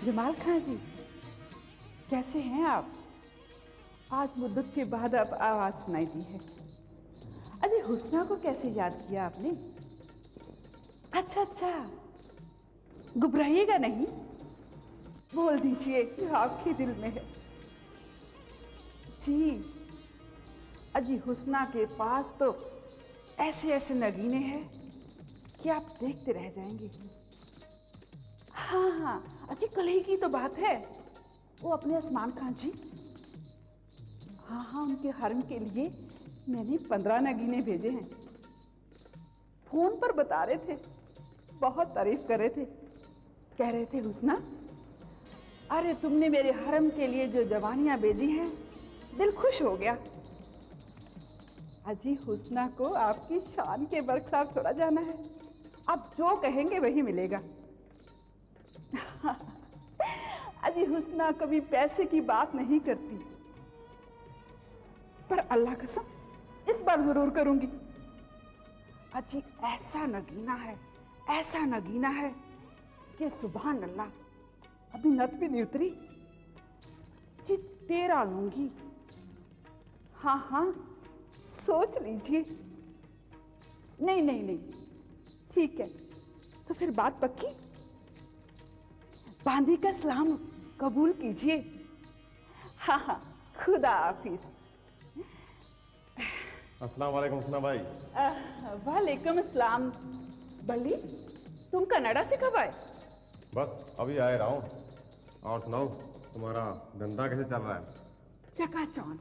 जमाल खां जी, कैसे हैं आप? आज मुद्दत के बाद अब आवाज सुनाई दी है। अजय हुस्ना को कैसे याद किया आपने? अच्छा अच्छा, घबराइएगा नहीं, बोल दीजिए कि आपके दिल में है। जी, अजी हुस्ना के पास तो ऐसे ऐसे नगीने हैं कि आप देखते रह जाएंगे। हाँ हाँ, अजी कल ही की तो बात है। वो अपने उस्मान खान जी, हाँ हाँ, उनके हरम के लिए मैंने 15 नगीने भेजे हैं। फोन पर बता रहे थे, बहुत तारीफ कर रहे थे। कह रहे थे हुस्ना, अरे तुमने मेरे हरम के लिए जो जवानियां भेजी हैं, दिल खुश हो गया। अजी हुस्ना को आपकी शान के बरखलाफ थोड़ा जाना है, आप जो कहेंगे वही मिलेगा। अजी हुस्ना कभी पैसे की बात नहीं करती, पर अल्लाह कसम इस बार जरूर करूंगी। अजी ऐसा नगीना है, ऐसा नगीना है कि सुभान अल्लाह, अभी नत भी नहीं उतरी जी, 13 लूंगी। हाँ हाँ, सोच लीजिए। नहीं नहीं नहीं, ठीक है, तो फिर बात पक्की। बांदी का सलाम कबूल कीजिए। हाँ हाँ, खुदा हाफिज। अस्सलाम वालेकुम हुस्ना भाई। वालेकुम अस्सलाम। बल्ली, तुम कनाडा से कब आए? बस अभी आए रहा हूँ। और सुनाओ, तुम्हारा धंधा कैसे चल रहा है? चकाचौंध।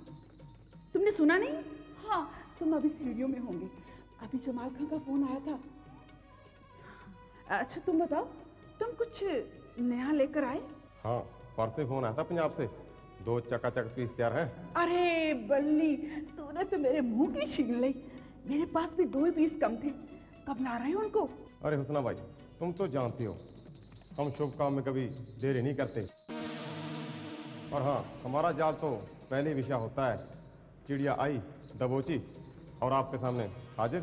तुमने सुना नहीं? हाँ, तुम अभी सीढ़ियों में होंगे। अभी जमाल खां का फोन आया था। अच्छा तुम बताओ, तुम कुछ नया लेकर आए? हाँ, परसों फोन आया था पंजाब से, 2 चकाचक पीस तैयार हैं। अरे बल्ली, तूने तो मेरे मुंह की छीन ली। मेरे पास भी 2 ही पीस कम थे। कब ला रहे हो उनको? अरे हुस्ना भाई, तुम तो जानती हो हम शुभ काम में कभी देरी नहीं करते। और हाँ, हमारा जाल तो पहले विषय होता है, चिड़िया आई दबोची और आपके सामने हाजिर।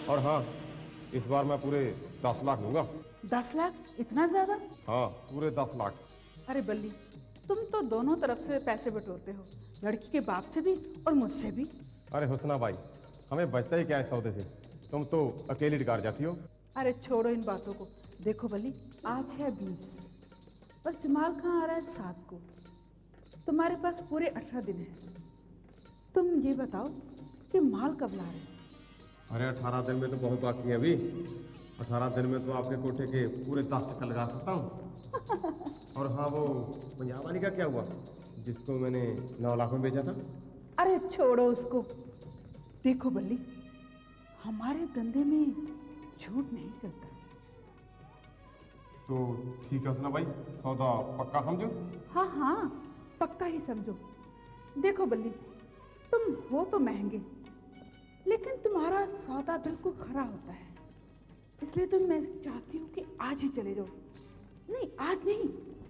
और हाँ, इस बार मैं पूरे 10 लाख लूंगा। 10 लाख? इतना ज्यादा? हाँ, पूरे 10 लाख। अरे बल्ली, तुम तो दोनों तरफ से पैसे बटोरते हो, लड़की के बाप से भी और मुझसे भी। अरे हुस्ना भाई, हमें बचता ही क्या है सौदे से, तुम तो अकेली डिकार जाती हो। अरे छोड़ो इन बातों को। देखो बल्ली, आज है 20 और जमाल खां आ रहा है 7 को। तुम्हारे पास पूरे 18 दिन है। तुम ये बताओ कि माल कब ला रहे हो? अरे 18 दिन में तो बहुत बाकी है अभी। 18 दिन में तो आपके कोठे के पूरे 10 चक्कर लगा सकता हूँ। और हाँ, वो पंजाब वाली का क्या हुआ जिसको मैंने 9 लाख में बेचा था? अरे छोड़ो उसको। देखो बल्ली, हमारे धंधे में झूठ नहीं चलता। तो ठीक है हुस्ना भाई, सौदा पक्का समझो। हाँ हाँ, पक्का ही समझो। देखो बल्ली, तुम हो तो महंगे, लेकिन तुम्हारा सौदा बिल्कुल खरा होता है। इसलिए तो मैं चाहती हूँ कि आज ही चले जाओ। नहीं, आज नहीं,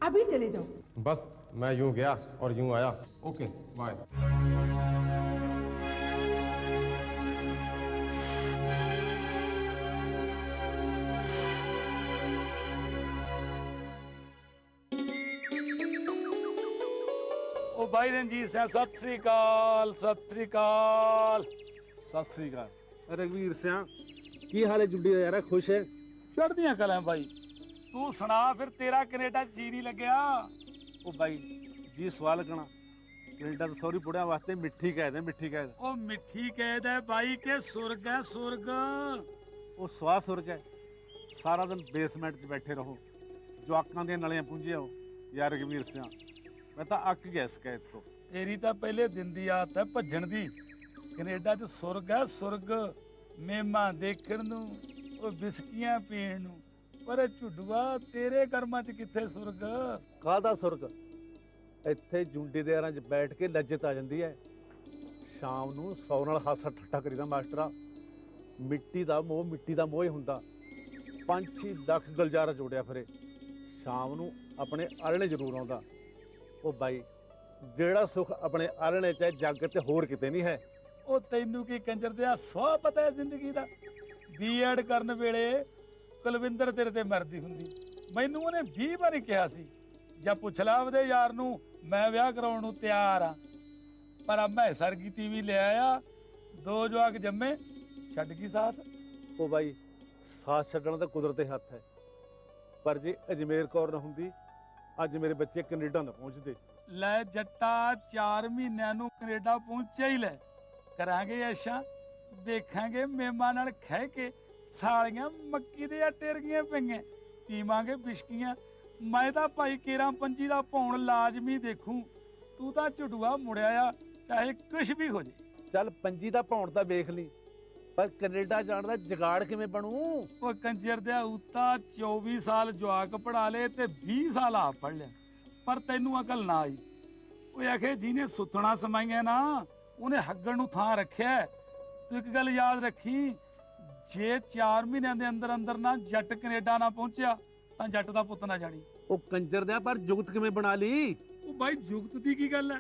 अभी चले जाओ। बस मैं यूं गया और यूं आया। Okay bye. ਉਹ ਬਾਈ ਰਣਜੀਤ ਸਿੰਘ, ਸਤਿ ਸ੍ਰੀ ਅਕਾਲ। ਸਤਿ ਸ੍ਰੀ ਅਕਾਲ। ਸਤਿ ਸ੍ਰੀ ਅਕਾਲ। ਰਘਵੀਰ ਸਿਆਂ, ਕੀ ਹਾਲ ਹੈ? ਜੁੱਡੀ ਦਾ ਯਾਰਾ ਖੁਸ਼ ਹੈ? ਚੜ੍ਹਦੀਆਂ ਕਲਾਂ ਬਾਈ। ਤੂੰ ਸੁਣਾ ਫਿਰ, ਤੇਰਾ ਕੈਨੇਡਾ ਜੀ ਨਹੀਂ ਲੱਗਿਆ? ਉਹ ਬਾਈ ਜੀ ਸਵਾਲ ਲੱਗਣਾ, ਕੈਨੇਡਾ ਤੋਂ ਸੌਰੀ ਪੁੜਿਆਂ ਵਾਸਤੇ ਮਿੱਠੀ ਕਹਿ ਦੇ, ਮਿੱਠੀ ਕਹਿ ਦੇ। ਉਹ ਮਿੱਠੀ ਕਹਿਦ ਹੈ ਬਾਈ ਕਿ ਸੁਰਗ ਹੈ ਸੁਰਗ। ਉਹ ਸਵਾਹ ਸੁਰਗ ਹੈ। ਸਾਰਾ ਦਿਨ ਬੇਸਮੈਂਟ 'ਚ ਬੈਠੇ ਰਹੋ, ਜਵਾਕਾਂ ਦੀਆਂ ਨਲੀਆਂ ਪੁੰਝੇ ਹੋ। ਯਾਰ ਰਘਵੀਰ ਸਿਆਂ, ਮੈਂ ਤਾਂ ਅੱਕ ਗਿਆ ਸ਼ਿਕਾਇਤ ਤੋਂ। ਤੇਰੀ ਤਾਂ ਪਹਿਲੇ ਦਿਨ ਦੀ ਆਦਤ ਹੈ ਭੱਜਣ ਦੀ। ਕੈਨੇਡਾ 'ਚ ਸੁਰਗ ਹੈ ਸੁਰਗ, ਮੇਮਾਂ ਦੇਖਣ ਨੂੰ, ਉਹ ਬਿਸਕੀਆਂ ਪੀਣ ਨੂੰ। ਪਰ ਝੁੱਡੂਆ, ਤੇਰੇ ਕਰਮਾਂ 'ਚ ਕਿੱਥੇ ਸੁਰਗ? ਕਾਹਦਾ ਸੁਰਗ? ਇੱਥੇ ਜੁੰਡੀ ਦੇ ਯਾਰਾਂ 'ਚ ਬੈਠ ਕੇ ਲੱਜਤ ਆ ਜਾਂਦੀ ਹੈ। ਸ਼ਾਮ ਨੂੰ 100 ਨਾਲ ਹਾਸਾ ਠੱਠਾ ਕਰੀਦਾ ਮਾਸਟਰਾ। ਮਿੱਟੀ ਦਾ ਮੋਹ ਹੀ ਹੁੰਦਾ। ਪੰਛੀ ਲੱਖ ਗਲਜਾਰਾ ਜੋੜਿਆ ਫਿਰੇ, ਸ਼ਾਮ ਨੂੰ ਆਪਣੇ ਆਲਣੇ ਜ਼ਰੂਰ ਆਉਂਦਾ। ਉਹ ਬਾਈ, ਜਿਹੜਾ ਸੁੱਖ ਆਪਣੇ ਆਲਣੇ 'ਚ ਹੈ, ਜੱਗ ਤੇ ਹੋਰ ਕਿਤੇ ਨਹੀਂ ਹੈ। ਉਹ ਤੈਨੂੰ ਕੀ ਕੰਜਰ ਦਿਆ ਸਵਾਹ ਪਤਾ ਹੈ ਜ਼ਿੰਦਗੀ ਦਾ? ਬੀਐਡ ਕਰਨ ਵੇਲੇ ਕੁਲਵਿੰਦਰ ਤੇਰੇ ਤੇ ਮਰਦੀ ਹੁੰਦੀ, ਮੈਨੂੰ ਉਹਨੇ 20 ਵਾਰੀ ਕਿਹਾ ਸੀ ਜਾਂ ਪੁੱਛ ਲਾ ਉਹਦੇ ਯਾਰ ਨੂੰ, ਮੈਂ ਵਿਆਹ ਕਰਾਉਣ ਨੂੰ ਤਿਆਰ ਆ। ਪਰ ਆ ਮੈਂ ਸਰਗੀ ਟੀਵੀ ਲੈ ਆਇਆ, 2 ਜਵਾਕ ਜੰਮੇ, ਛੱਡ ਗਈ ਸਾਥ। ਉਹ ਬਾਈ ਸਾਥ ਛੱਡਣ ਤਾਂ ਕੁਦਰਤ ਦੇ ਹੱਥ ਹੈ, ਪਰ ਜੇ ਅਜਮੇਰ ਕੌਰ ਨਾ ਹੁੰਦੀ ਅੱਜ ਮੇਰੇ ਬੱਚੇ ਕੈਨੇਡਾ ਨਾ ਪਹੁੰਚਦੇ। ਲੈ ਜੱਟਾ 4 ਮਹੀਨਿਆਂ ਨੂੰ ਕੈਨੇਡਾ ਪਹੁੰਚਿਆ ਹੀ ਲੈ, ਕਰਾਂਗੇ ਐਸ਼ਾਂ, ਦੇਖਾਂਗੇ ਮੇਮਾਂ ਨਾਲ ਖਹਿ ਕੇ, ਸਾਲੀਆਂ ਮੱਕੀ ਦੇ ਆਟੇ ਵਰਗੀਆਂ ਪਈਆਂ, ਪੀਵਾਂਗੇ ਬਿਸ਼ਕੀਆਂ। ਮੈਂ ਤਾਂ ਭਾਈ ਕੇਰਾਂ ਪੰਜੀ ਦਾ ਭੌਣ ਲਾਜ਼ਮੀ ਦੇਖੂੰ, ਤੂੰ ਤਾਂ ਝੁੱਡੂਆ ਮੁੜਿਆ ਆ, ਚਾਹੇ ਕੁਛ ਵੀ ਹੋ ਜੇ। ਚੱਲ ਪੰਜੀ ਦਾ ਭੌਣ ਤਾਂ ਵੇਖ ਲਈ, ਪਰ ਕੈਨੇਡਾ ਜਾਣ ਦਾ ਜਗਾੜ ਕਿਵੇਂ ਬਣੂ? ਉਹ ਕੰਜਰ ਦਿਆ ਉਤਾ 24 ਸਾਲ ਜਵਾਕ ਪੜਾ ਲਏ ਤੇ 20 ਸਾਲ ਆਪ ਪੜ ਲਿਆ, ਪਰ ਤੈਨੂੰ ਅਕਲ ਨਾ ਆਈ। ਉਹ ਆਖੇ ਜਿਹਨੇ ਸੁੱਤਣਾ ਸਮਾਈਆਂ ਨਾ, ਉਹਨੇ ਹੱਗਣ ਨੂੰ ਥਾਂ ਰੱਖਿਆ। ਤੂੰ ਇੱਕ ਗੱਲ ਯਾਦ ਰੱਖੀ, ਜੇ 4 ਮਹੀਨਿਆਂ ਦੇ ਅੰਦਰ ਅੰਦਰ ਨਾ ਜੱਟ ਕੈਨੇਡਾ ਨਾ ਪਹੁੰਚਿਆ ਤਾਂ ਜੱਟ ਦਾ ਪੁੱਤ ਨਾ ਜਾਣੀ। ਉਹ ਕੰਜਰ ਦਿਆ ਪਰ ਜੁਗਤ ਕਿਵੇਂ ਬਣਾ ਲਈ? ਉਹ ਬਾਈ ਜੁਗਤ ਦੀ ਕੀ ਗੱਲ ਹੈ?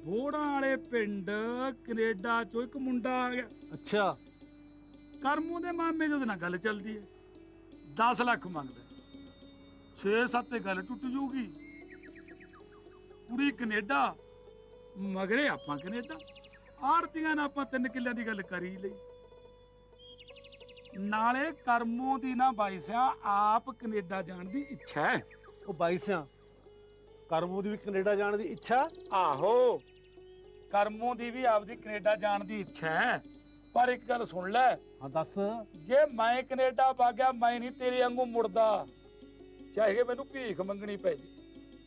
ਬੋੜਾਂ ਵਾਲੇ ਪਿੰਡ ਕੈਨੇਡਾ ਚੋਂ ਇੱਕ ਮੁੰਡਾ ਆ ਗਿਆ। ਅੱਛਾ, ਕਰਮੂ ਦੇ ਮਾਮੇ ਦੇ ਉਹਦੇ ਨਾਲ ਗੱਲ ਚੱਲਦੀ ਹੈ, 10 ਲੱਖ ਮੰਗਦਾ, 6-7 ਤੇ ਗੱਲ ਟੁੱਟ ਜੂਗੀ। ਕੁੜੀ ਕੈਨੇਡਾ, ਮਗਰੇ ਆਪਾਂ ਕੈਨੇਡਾ, ਆੜਤੀਆਂ ਨਾਲ ਆਪਾਂ 3 ਕਿੱਲਿਆਂ ਦੀ ਗੱਲ ਕਰੀ ਲਈ। ਨਾਲੇ ਕਰਮੂ ਦੀ ਨਾ ਬਾਈ ਸਿਆ ਆਪ ਕੈਨੇਡਾ ਜਾਣ ਦੀ ਇੱਛਾ ਹੈ। ਉਹ ਬਾਈ ਸਿਆਂ ਕਰਮੂ ਦੀ ਵੀ ਕੈਨੇਡਾ ਜਾਣ ਦੀ ਇੱਛਾ? ਆਹੋ, ਕਰਮੂ ਦੀ ਵੀ ਆਪਦੀ ਕੈਨੇਡਾ ਜਾਣ ਦੀ ਇੱਛਾ ਹੈ, ਪਰ ਇੱਕ ਗੱਲ ਸੁਣ ਲੈ। ਹਾਂ ਦੱਸ। ਜੇ ਮੈਂ ਕੈਨੇਡਾ ਭਾਗਿਆ, ਮੈਂ ਨਹੀਂ ਤੇਰੇ ਵਾਂਗੂ ਮੁੜਦਾ, ਚਾਹੇ ਮੈਨੂੰ ਭੀਖ ਮੰਗਣੀ ਪੈ ਜੇ।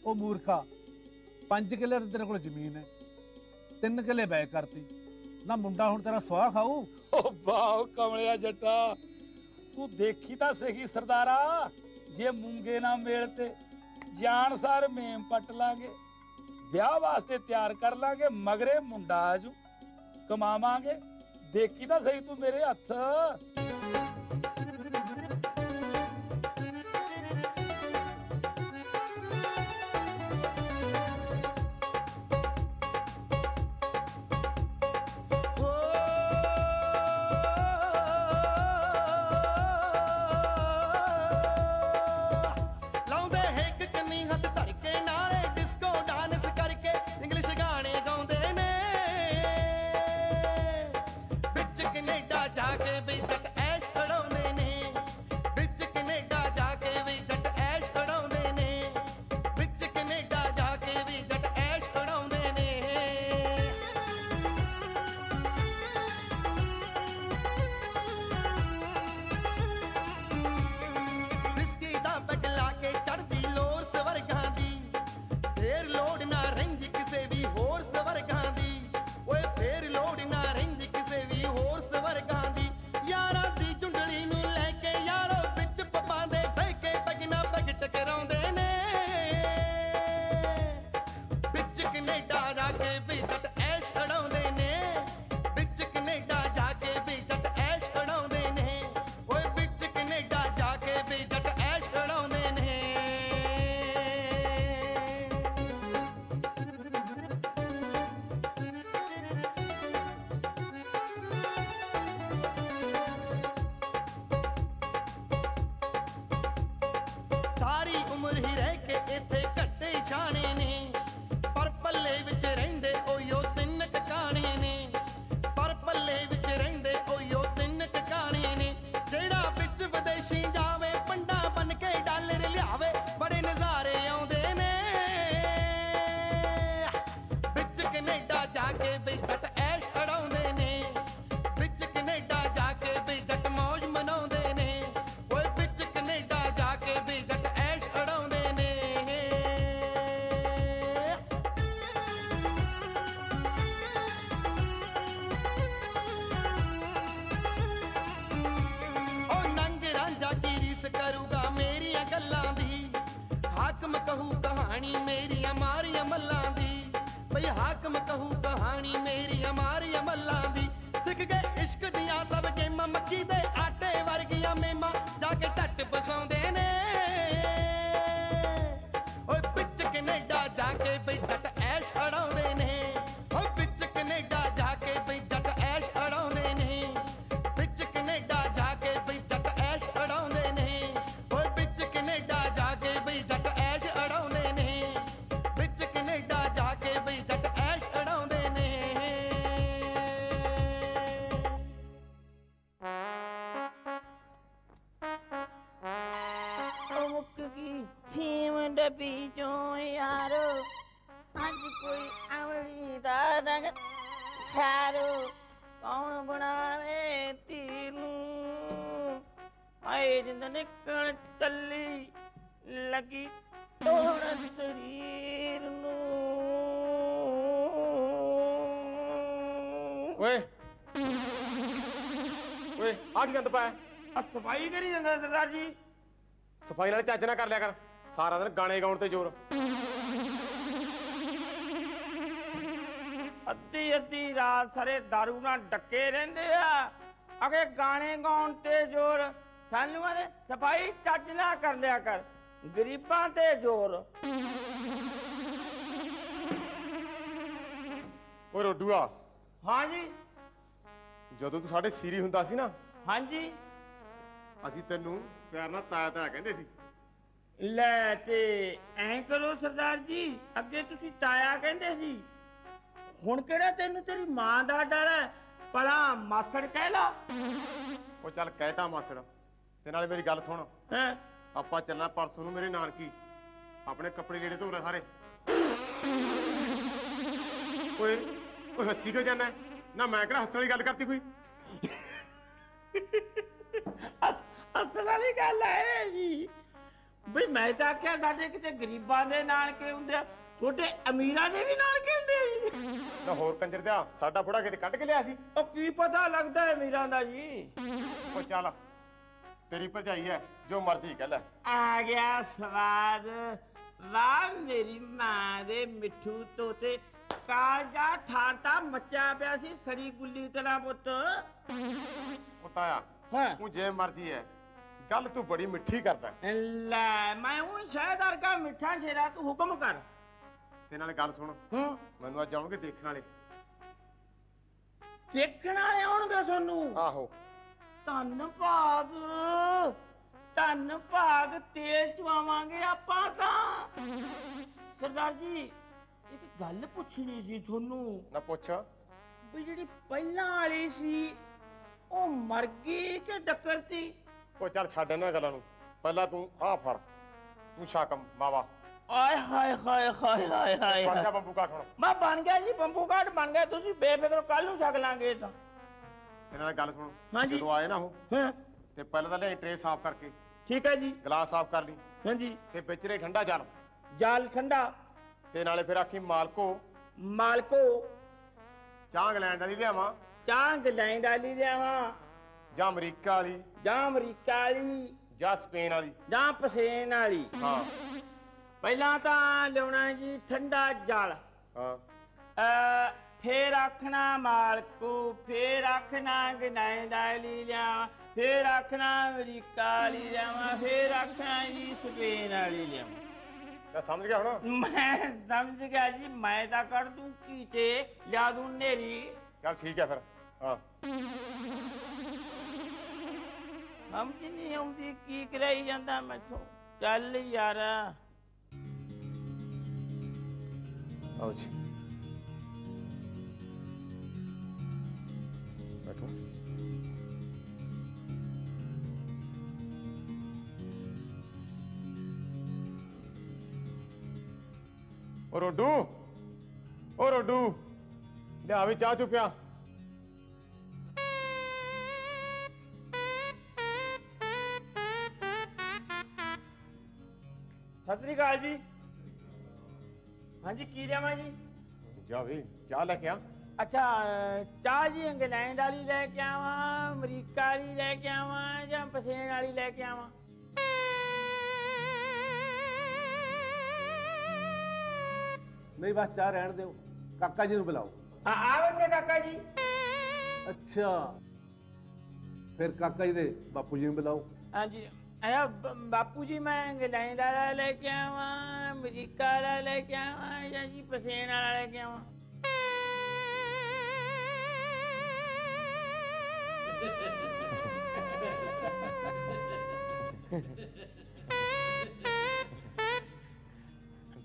ਉਹ ਮੂਰਖਾ, 5 ਕਿੱਲੇ ਤੇਰੇ ਕੋਲ ਜ਼ਮੀਨ ਹੈ, 3 ਕਿੱਲੇ ਬੈ ਕਰਤੀ ਨਾ, ਮੁੰਡਾ ਹੁਣ ਤੇਰਾ ਸਵਾਹ ਖਾਊ। ਓ ਵਾਹ ਕਮਲਿਆ ਜੱਟਾ, ਤੂੰ ਦੇਖੀ ਤਾਂ ਸਹੀ ਸਰਦਾਰਾ, ਜੇ ਮੂੰਗੇ ਨਾ ਮੇਲ ਤੇ ਜਾਣ ਸਾਰ ਮੇਮ ਪੱਟ ਲਾਂਗੇ, ਵਿਆਹ ਵਾਸਤੇ ਤਿਆਰ ਕਰ ਲਾਂਗੇ, ਮਗਰੇ ਮੁੰਡਾ ਆਜੂ, ਕਮਾਵਾਂਗੇ। ਦੇਖੀ ਤਾਂ ਸਹੀ ਤੂੰ ਮੇਰੇ ਹੱਥ। ਲਾਉਂਦੇ ਹਿੱਕ ਕੰਨੀ ਹੱਥ ਧਰ ਕੇ, ਨਾਲੇ ਡਿਸਕੋ ਡਾਂਸ ਕਰਕੇ ਇੰਗਲਿਸ਼ ਗਾਣੇ ਗਾਉਂਦੇ ਨੇ। ਵਿੱਚ ਕੈਨੇਡਾ ਜਾ ਕੇ ਵੀ ਜੱਟ ਐਸ਼ ਖੜਾਉਂਦੇ ਨੇ, ਵਿੱਚ ਕੈਨੇਡਾ ਜਾ ਕੇ ਵੀ ਜੱਟ ਐਸ਼ ਖੜਾਉਂਦੇ ਨੇ, ਵਿੱਚ ਕੈਨੇਡਾ ਜਾ ਕੇ ਵੀ ਜੱਟ ਐਸ਼ ਖੜਾਉਂਦੇ ਨੇ। ਵਿਸਕੀ ਦਾ ਪੈਗ ਲਾ ਕੇ ਚੜਦੀ ਲੋਰ ਸਵਰਗਾਂ ਦੀ, ਫੇਰ ਲੋੜ ਨਾ ਰਹਿੰਦੀ ਕਿਸੇ ਵੀ ਹੋਰ ਸਵਰਗਾਂ ਦੀ। ਓਏ ਫੇਰ ਲੋੜ ਨਾ ਰਹਿੰਦੀ ਕਿਸੇ ਵੀ ਹੋਰ ਸਵਰਗਾਂ ਦੀ। ਯਾਰਾਂ ਦੀ ਝੁੰਡਲੀ ਨੂੰ ਲੈ ਕੇ ਯਾਰੋ ਵਿੱਚ ਪੱਪਾਂ ਦੇ ਬਹਿ ਕੇ ਬਗਨਾ ਬਗ ਟਕਰਾਉਂਦੇ ਨੇ। ਵਿੱਚ ਕੈਨੇਡਾ ਜਾ ਕੇ ਵੀ ਜੱਟ ਐਸ਼ ਖੜਾਉਂਦੇ ਨੇ, ਵਿੱਚ ਕੈਨੇਡਾ ਜਾ ਕੇ ਵੀ ਜੱਟ ਐਸ਼ ਖੜਾਉਂਦੇ ਨੇ। ਓਏ ਵਿੱਚ ਕੈਨੇਡਾ ਜਾ ਕੇ ਵੀ ਜੱਟ ਐਸ਼ ਖੜਾਉਂਦੇ ਨੇ। ਸਾਰੀ ਉਮਰ ਹੀ ਰਹਿ ਕੇ ਇੱਥੇ ਘੱਟੇ ਛਾਣੇ ਨੇ, ਪਰ ਪੱਲੇ ਵਿੱਚ ਰਹਿੰਦੇ ਓਯੋ 3 ਕਕਾਣੇ ਨੇ, ਪਰ ਪੱਲੇ ਵਿੱਚ ਰਹਿੰਦੇ ਓਯੋ 3 ਕਕਾਣੇ ਨੇ। ਜਿਹੜਾ ਵਿੱਚ ਵਿਦੇਸ਼ੀ ਜਾਵੇ, ਪੰਡਾ ਬਨ ਕੇ ਡਾਲਰ ਲਿਆਵੇ, ਬੜੇ ਨਜ਼ਾਰੇ ਆਉਂਦੇ ਨੇ। ਵਿੱਚ ਕੈਨੇਡਾ ਜਾ ਕੇ ਵੀ ਜੱਟ ਐਸ਼ ਖੜਾਉਂਦੇ ਨੇ, ਵਿੱਚ ਕੈਨੇਡਾ ਜਾ ਕੇ ਵੀ ਜੱਟ ਮੌਜ ਮਨਾਉਂਦੇ ਨੇ। ਓਏ ਵਿੱਚ ਕੈਨੇਡਾ ਜਾ ਕੇ ਵੀ ਜੱਟ ਐਸ਼ ਖੜਾਉਂਦੇ ਨੇ। ਓ ਨੰਗ ਰਾਂਝਾ ਕੀ ਰੀਸ ਕਰੂਗਾ ਮੇਰੀਆਂ ਗੱਲਾਂ ਦੀ, ਹਾਕਮ ਕਹੂ ਕਹਾਣੀ ਮੇਰੀਆਂ ਮਾਰੀਆਂ ਮੱਲਾਂ ਦੀ। ਬਈ ਹਾਕਮ ਕਹੂ ਕਹਾਣੀ ਮੇਰੀਆਂ ਮਾਰੀਆਂ ਮੱਲਾਂ ਦੀ। ਸਿੱਖ ਗਏ ਇਸ਼ਕ ਦੀਆਂ ਸਭ ਗੇਮਾਂ, ਮੱਕੀ ਦੇ ਆਟੇ ਵਰਗੀਆਂ ਮੇਮਾਂ ਜਾ ਕੇ ਢੱਟ ਬਸਾਉਂਦੇ ਨੇ। ਓਏ ਵਿੱਚ ਕੈਨੇਡਾ ਜਾ ਕੇ ਬਈ ਜੱਟ ਐਸ਼ ਖੜਾਉਂਦੇ ਨੇ। ਓਏ ਵਿੱਚ ਕੈਨੇਡਾ ਜਾ ਕੇ ਬਈ ਜੱਟ ਐਸ਼ ਖੜਾਉਂਦੇ ਨੇ, ਵਿੱਚ ਕੈਨੇਡਾ ਜਾ ਕੇ ਬਈ ਜੱਟ ਐਸ਼ ਖੜਾਉਂਦੇ ਨੇ। ਓਏ ਵਿੱਚ ਕੈਨੇਡਾ ਜਾ ਪੀਚੋਂ ਯਾਰੋ ਅੱਜ ਕੋਈ ਅਮਲੀ ਦਾ ਰੰਗ ਸਾਰੋ ਕੌਣ ਬਣਾਵੇ ਧੀ ਨੂੰ ਆਏ ਜਿੰਦ ਨਿਕਲ ਚੱਲੀ ਲੱਗੀ ਤੋੜ ਸਰੀਰ ਨੂੰ ਓਏ ਓਏ ਆ ਕੀ ਗੰਦ ਪਾਇਆ? ਆ ਸਫਾਈ ਕਰੀ ਜਾਂਦਾ ਸਰਦਾਰ ਜੀ। ਸਫਾਈ ਨਾਲ ਚੱਜ ਨਾ ਕਰ ਲਿਆ ਕਰ, ਸਾਰਾ ਦਿਨ ਗਾਣੇ ਗਾਉਣ ਤੇ ਜ਼ੋਰ। ਅੱਧੀ ਅੱਧੀ ਰਾਤ ਸਾਰੇ ਦਾਰੂ ਨਾਲ ਡੱਕੇ ਰਹਿੰਦੇ ਆ ਅਗੇ ਗਾਣੇ ਗਾਉਣ ਤੇ ਜ਼ੋਰ। ਸਾਨੂੰ ਆਦੇ ਸਫਾਈ ਚੱਜ ਨਾ ਕਰ ਲਿਆ ਕਰ, ਗਰੀਬਾਂ ਤੇ ਜ਼ੋਰ। ਓਏ ਰੋਡੂਆ, ਹਾਂਜੀ ਜਦੋਂ ਤੂੰ ਸਾਡੇ ਸੀਰੀ ਹੁੰਦਾ ਸੀ ਨਾ, ਹਾਂਜੀ। ਅਸੀਂ ਤੈਨੂੰ ਪਿਆਰ ਨਾਲ ਤਾਇਆ ਤਾਇਆ ਕਹਿੰਦੇ ਸੀ। ਲੈ ਤੇ ਐਂ ਕਰੋ ਸਰਦਾਰ ਜੀ, ਅੱਗੇ ਤੁਸੀਂ ਤਾਇਆ ਕਹਿੰਦੇ ਸੀ, ਹੁਣ ਕਿਹੜਾ ਤੈਨੂੰ ਤੇਰੀ ਮਾਂ ਦਾ ਡਰ ਹੈ? ਭਲਾ ਮਾਸੜ ਕਹਿ ਲਾ। ਉਹ ਚੱਲ ਕਹਿਤਾ ਮਾਸੜ, ਤੇ ਨਾਲੇ ਮੇਰੀ ਗੱਲ ਸੁਣ, ਹੈਂ? ਆਪਾਂ ਚੱਲਣਾ ਪਰਸੋਂ ਨੂੰ ਮੇਰੇ ਨਾਨਕੀ, ਆਪਣੇ ਕੱਪੜੇ ਲੀੜੇ ਧੋ ਲੈ ਸਾਰੇ। ਓਏ ਓਏ ਹੱਸੀ ਕਿਉਂ ਜਾਂਦਾ ਨਾ? ਮੈਂ ਕਿਹੜਾ ਹੱਸਣ ਵਾਲੀ ਗੱਲ ਕਰਤੀ ਕੋਈ? ਅਸਲ ਵਾਲੀ ਗੱਲ ਹੈ ਜੀ ਬਈ, ਮੈਂ ਤਾਂ ਆਖਿਆ ਸਾਡੇ ਕਿਤੇ ਗਰੀਬਾਂ ਦੇ ਨਾਨਕੇ ਹੁੰਦੇ ਆ, ਛੋਟੇ ਅਮੀਰਾਂ ਦੇ ਵੀ ਨਾਨਕੇ ਹੁੰਦੇ ਆ ਜੀ। ਨਾ ਹੋਰ ਕੰਜਰ ਦਿਆ, ਸਾਡਾ ਬੁੜਾ ਕਿਤੇ ਕੱਢ ਕੇ ਲਿਆ ਸੀ? ਉਹ ਕੀ ਪਤਾ ਲੱਗਦਾ ਹੈ ਅਮੀਰਾਂ ਦਾ ਜੀ। ਉਹ ਚੱਲ, ਤੇਰੀ ਭਰਜਾਈ ਹੈ, ਜੋ ਮਰਜ਼ੀ ਕਹਿ ਲੈ। ਆ ਗਿਆ ਸਵਾਦ, ਵਾਹ ਮੇਰੀ ਮਾਂ ਦੇ ਮਿੱਠੂ ਤੋਤੇ, ਕਾਲਜਾ ਠਾਟਾ ਮੱਚਾ ਪਿਆ ਸੀ ਸੜੀ ਗੁੱਲੀ ਤਰ੍ਹਾਂ ਪੁੱਤ। ਉਹ ਤਾਇਆ, ਹਾਂ ਤੂੰ ਜੇ ਮਰਜ਼ੀ ਹੈ, ਗੱਲ ਤੂੰ ਬੜੀ ਮਿੱਠੀ ਕਰਦਾ। ਲੈ ਮੈਂ ਉਹ ਸ਼ਹਿਦਾਰ ਕਾ ਮਿੱਠਾ ਸ਼ੇਰਾ, ਤੂੰ ਹੁਕਮ ਕਰ। ਤੇ ਨਾਲੇ ਗੱਲ ਸੁਣ, ਹੂੰ ਮੈਨੂੰ ਅੱਜ ਆਉਣਗੇ ਦੇਖਣ ਵਾਲੇ। ਦੇਖਣ ਵਾਲੇ ਆਉਣਗੇ ਤੁਹਾਨੂੰ? ਆਹੋ। ਧੰਨ ਭਾਗ, ਧੰਨ ਭਾਗ, ਤੇਲ ਚਵਾਵਾਂਗੇ ਆਪਾਂ ਤਾਂ। ਸਰਦਾਰ ਜੀ ਇੱਕ ਗੱਲ ਪੁੱਛਣੀ ਸੀ ਤੁਹਾਨੂੰ, ਨਾ ਪੁੱਛ। ਵੀ ਜਿਹੜੀ ਪਹਿਲਾਂ ਵਾਲੀ ਸੀ ਉਹ ਮਰ ਗਈ ਕਿ ਡੱਕਰਤੀ? ਉਹ ਚੱਲ ਛੱਡ ਇਹਨਾਂ ਗੱਲਾਂ ਨੂੰ, ਪਹਿਲਾਂ ਤੂੰ ਆਹ ਫੜ, ਤੂੰ ਸ਼ਾਕਮ ਮਾਵਾ ਆਏ ਹਾਏ ਹਾਏ ਹਾਏ ਹਾਏ ਹਾਏ ਬਣ ਜਾ ਬੰਬੂ ਕਾਠ ਹੁਣ। ਮੈਂ ਬਣ ਗਿਆ ਜੀ, ਬੰਬੂ ਕਾਟ ਬਣ ਗਿਆ। ਤੁਸੀਂ ਬੇਫਿਕਰ, ਕੱਲ ਨੂੰ ਛਕ ਲਾਂਗੇ ਤਾਂ। ਤੇ ਨਾਲੇ ਗੱਲ ਸੁਣ, ਹਾਂਜੀ। ਜਦੋਂ ਆਏ ਨਾ ਉਹ, ਹਾਂ ਤੇ ਪਹਿਲਾਂ ਤਾਂ ਲੈ ਟਰੇ ਸਾਫ਼ ਕਰਕੇ, ਠੀਕ ਹੈ ਜੀ। ਗਲਾਸ ਸਾਫ਼ ਕਰ ਲਈ, ਹਾਂਜੀ ਤੇ ਵਿੱਚ ਰੇ ਠੰਡਾ ਜਲ, ਜਾਲ ਠੰਡਾ। ਤੇ ਨਾਲੇ ਫਿਰ ਆਖੀ ਮਾਲਕੋ ਮਾਲਕੋ ਚਾਹ ਇੰਗਲੈਂਡ ਵਾਲੀ ਲਿਆਵਾਂ ਚਾਹ ਇੰਗਲੈਂਡ ਵਾਲੀ ਲਿਆਵਾਂ, ਜਾਂ ਅਮਰੀਕਾ ਵਾਲੀ, ਜਾਂ ਅਮਰੀਕਾ ਵਾਲੀ, ਜਾਂ ਸਪੇਨ ਵਾਲੀ। ਜਾਂ ਪਸੇਨ ਵਾਲੀ। ਹਾਂ ਪਹਿਲਾਂ ਤਾਂ ਲਿਆਉਣਾ ਜੀ ਠੰਡਾ ਜਲ, ਹਾਂ। ਫੇਰ ਆਖਣਾ ਮਾਲਕੋ, ਫੇਰ ਆਖਣਾ ਇੰਗਲੈਂਡ ਵਾਲੀ ਲਿਆਵਾਂ, ਫੇਰ ਆਖਣਾ ਅਮਰੀਕਾ ਵਾਲੀ ਲਿਆਵਾਂ, ਫੇਰ ਆਖਣਾ ਜੀ ਸਪੇਨ ਵਾਲੀ ਲਿਆਵਾਂ। ਮੈਂ ਸਮਝ ਗਿਆ ਹੁਣ। ਮੈਂ ਸਮਝ ਗਿਆ ਜੀ, ਮੈਂ ਤਾਂ ਕੱਢ ਦੂੰ ਕੀਤੇ, ਲਿਆ ਦੂੰ ਨੇਰੀ। ਚੱਲ ਠੀਕ ਹੈ ਫਿਰ। ਹਾਂ ਸਮਝ ਨਹੀਂ ਆਉਂਦੀ ਕੀ ਕਰਾਈ ਜਾਂਦਾ ਮੈਥੋਂ। ਚੱਲ ਯਾਰ। ਆਓ ਜੀ, ਬੈਠੋ। ਓ ਰੋਡੂ, ਓ ਰੋਡੂ, ਲਿਆ ਵੀ ਚਾਹ ਚੁੱਪਿਆ। ਸਤਿ ਸ੍ਰੀ ਅਕਾਲ ਜੀ। ਹਾਂਜੀ ਕੀ ਲਿਆਵਾਂ ਜੀ? ਜਾ ਵੀ ਚਾਹ ਲੈ ਕੇ ਆ। ਅੱਛਾ ਚਾਹ ਜੀ ਇੰਗਲੈਂਡ ਵਾਲੀ ਲੈ ਕੇ ਆਵਾਂ, ਅਮਰੀਕਾ ਵਾਲੀ ਲੈ ਕੇ ਆਵਾਂ, ਜਾਂ ਪਸੇਨ ਵਾਲੀ ਲੈ ਕੇ ਆਵਾਂ? ਨਹੀਂ ਬਸ ਚਾਹ ਰਹਿਣ ਦਿਓ, ਕਾਕਾ ਜੀ ਨੂੰ ਬੁਲਾਓ। ਆ ਬੈਠੇ ਕਾਕਾ ਜੀ। ਅੱਛਾ, ਫਿਰ ਕਾਕਾ ਜੀ ਦੇ ਬਾਪੂ ਜੀ ਨੂੰ ਬੁਲਾਓ। ਹਾਂਜੀ ਆਇਆ ਬਾਪੂ ਜੀ, ਮੈਂ ਇੰਗਲੈਂਡ ਵਾਲਾ ਲੈ ਕੇ ਆਵਾਂ, ਅਮਰੀਕਾ ਵਾਲਾ ਲੈ ਕੇ ਆਵਾਂ, ਜਾਂ ਜੀ ਪਸੇਨ ਵਾਲਾ ਲੈ ਕੇ ਆਵਾਂ?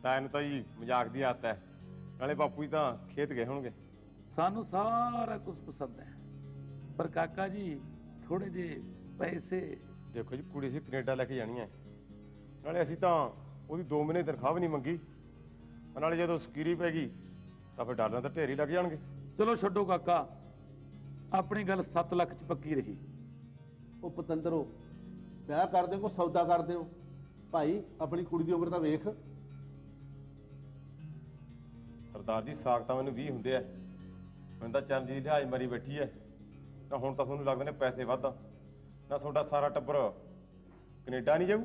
ਤਾਇਆ ਨੂੰ ਤਾਂ ਜੀ ਮਜ਼ਾਕ ਦੀ ਆਦਤ ਹੈ, ਨਾਲੇ ਬਾਪੂ ਜੀ ਤਾਂ ਖੇਤ ਗਏ ਹੋਣਗੇ। ਸਾਨੂੰ ਸਾਰਾ ਕੁਝ ਪਸੰਦ ਹੈ, ਪਰ ਕਾਕਾ ਜੀ ਥੋੜੇ ਜਿਹੇ ਪੈਸੇ। ਦੇਖੋ ਜੀ, ਕੁੜੀ ਸੀ ਕੈਨੇਡਾ ਲੈ ਕੇ ਜਾਣੀ ਹੈ, ਨਾਲੇ ਅਸੀਂ ਤਾਂ ਉਹਦੀ 2 ਮਹੀਨੇ ਤਨਖਾਹ ਵੀ ਨਹੀਂ ਮੰਗੀ। ਨਾਲੇ ਜਦੋਂ ਸਕੀਰੀ ਪੈ ਗਈ ਤਾਂ ਫਿਰ ਡਾਲਰਾਂ ਤਾਂ ਢੇਰ ਹੀ ਲੱਗ ਜਾਣਗੇ। ਚਲੋ ਛੱਡੋ ਕਾਕਾ, ਆਪਣੀ ਗੱਲ 7 ਲੱਖ 'ਚ ਪੱਕੀ ਰਹੀ। ਉਹ ਪਤੰਦਰੋ, ਵਿਆਹ ਕਰਦੇ ਕੋ ਸੌਦਾ ਕਰਦੇ ਹੋ ਭਾਈ, ਆਪਣੀ ਕੁੜੀ ਦੀ ਉਮਰ ਤਾਂ ਵੇਖ। ਸਰਦਾਰ ਜੀ ਸਾਖ ਤਾਂ ਮੈਨੂੰ 20 ਹੁੰਦੇ ਆ, ਮੈਨੂੰ ਤਾਂ ਚਰਨਜੀਤ ਦੀ ਲਿਹਾਜ਼ ਮਰੀ ਬੈਠੀ ਐ। ਤਾਂ ਹੁਣ ਤਾਂ ਤੁਹਾਨੂੰ ਲੱਗਦੇ ਨੇ ਪੈਸੇ ਵੱਧ ਨਾ, ਤੁਹਾਡਾ ਸਾਰਾ ਟੱਬਰ ਕੈਨੇਡਾ ਨਹੀਂ ਜਾਊ।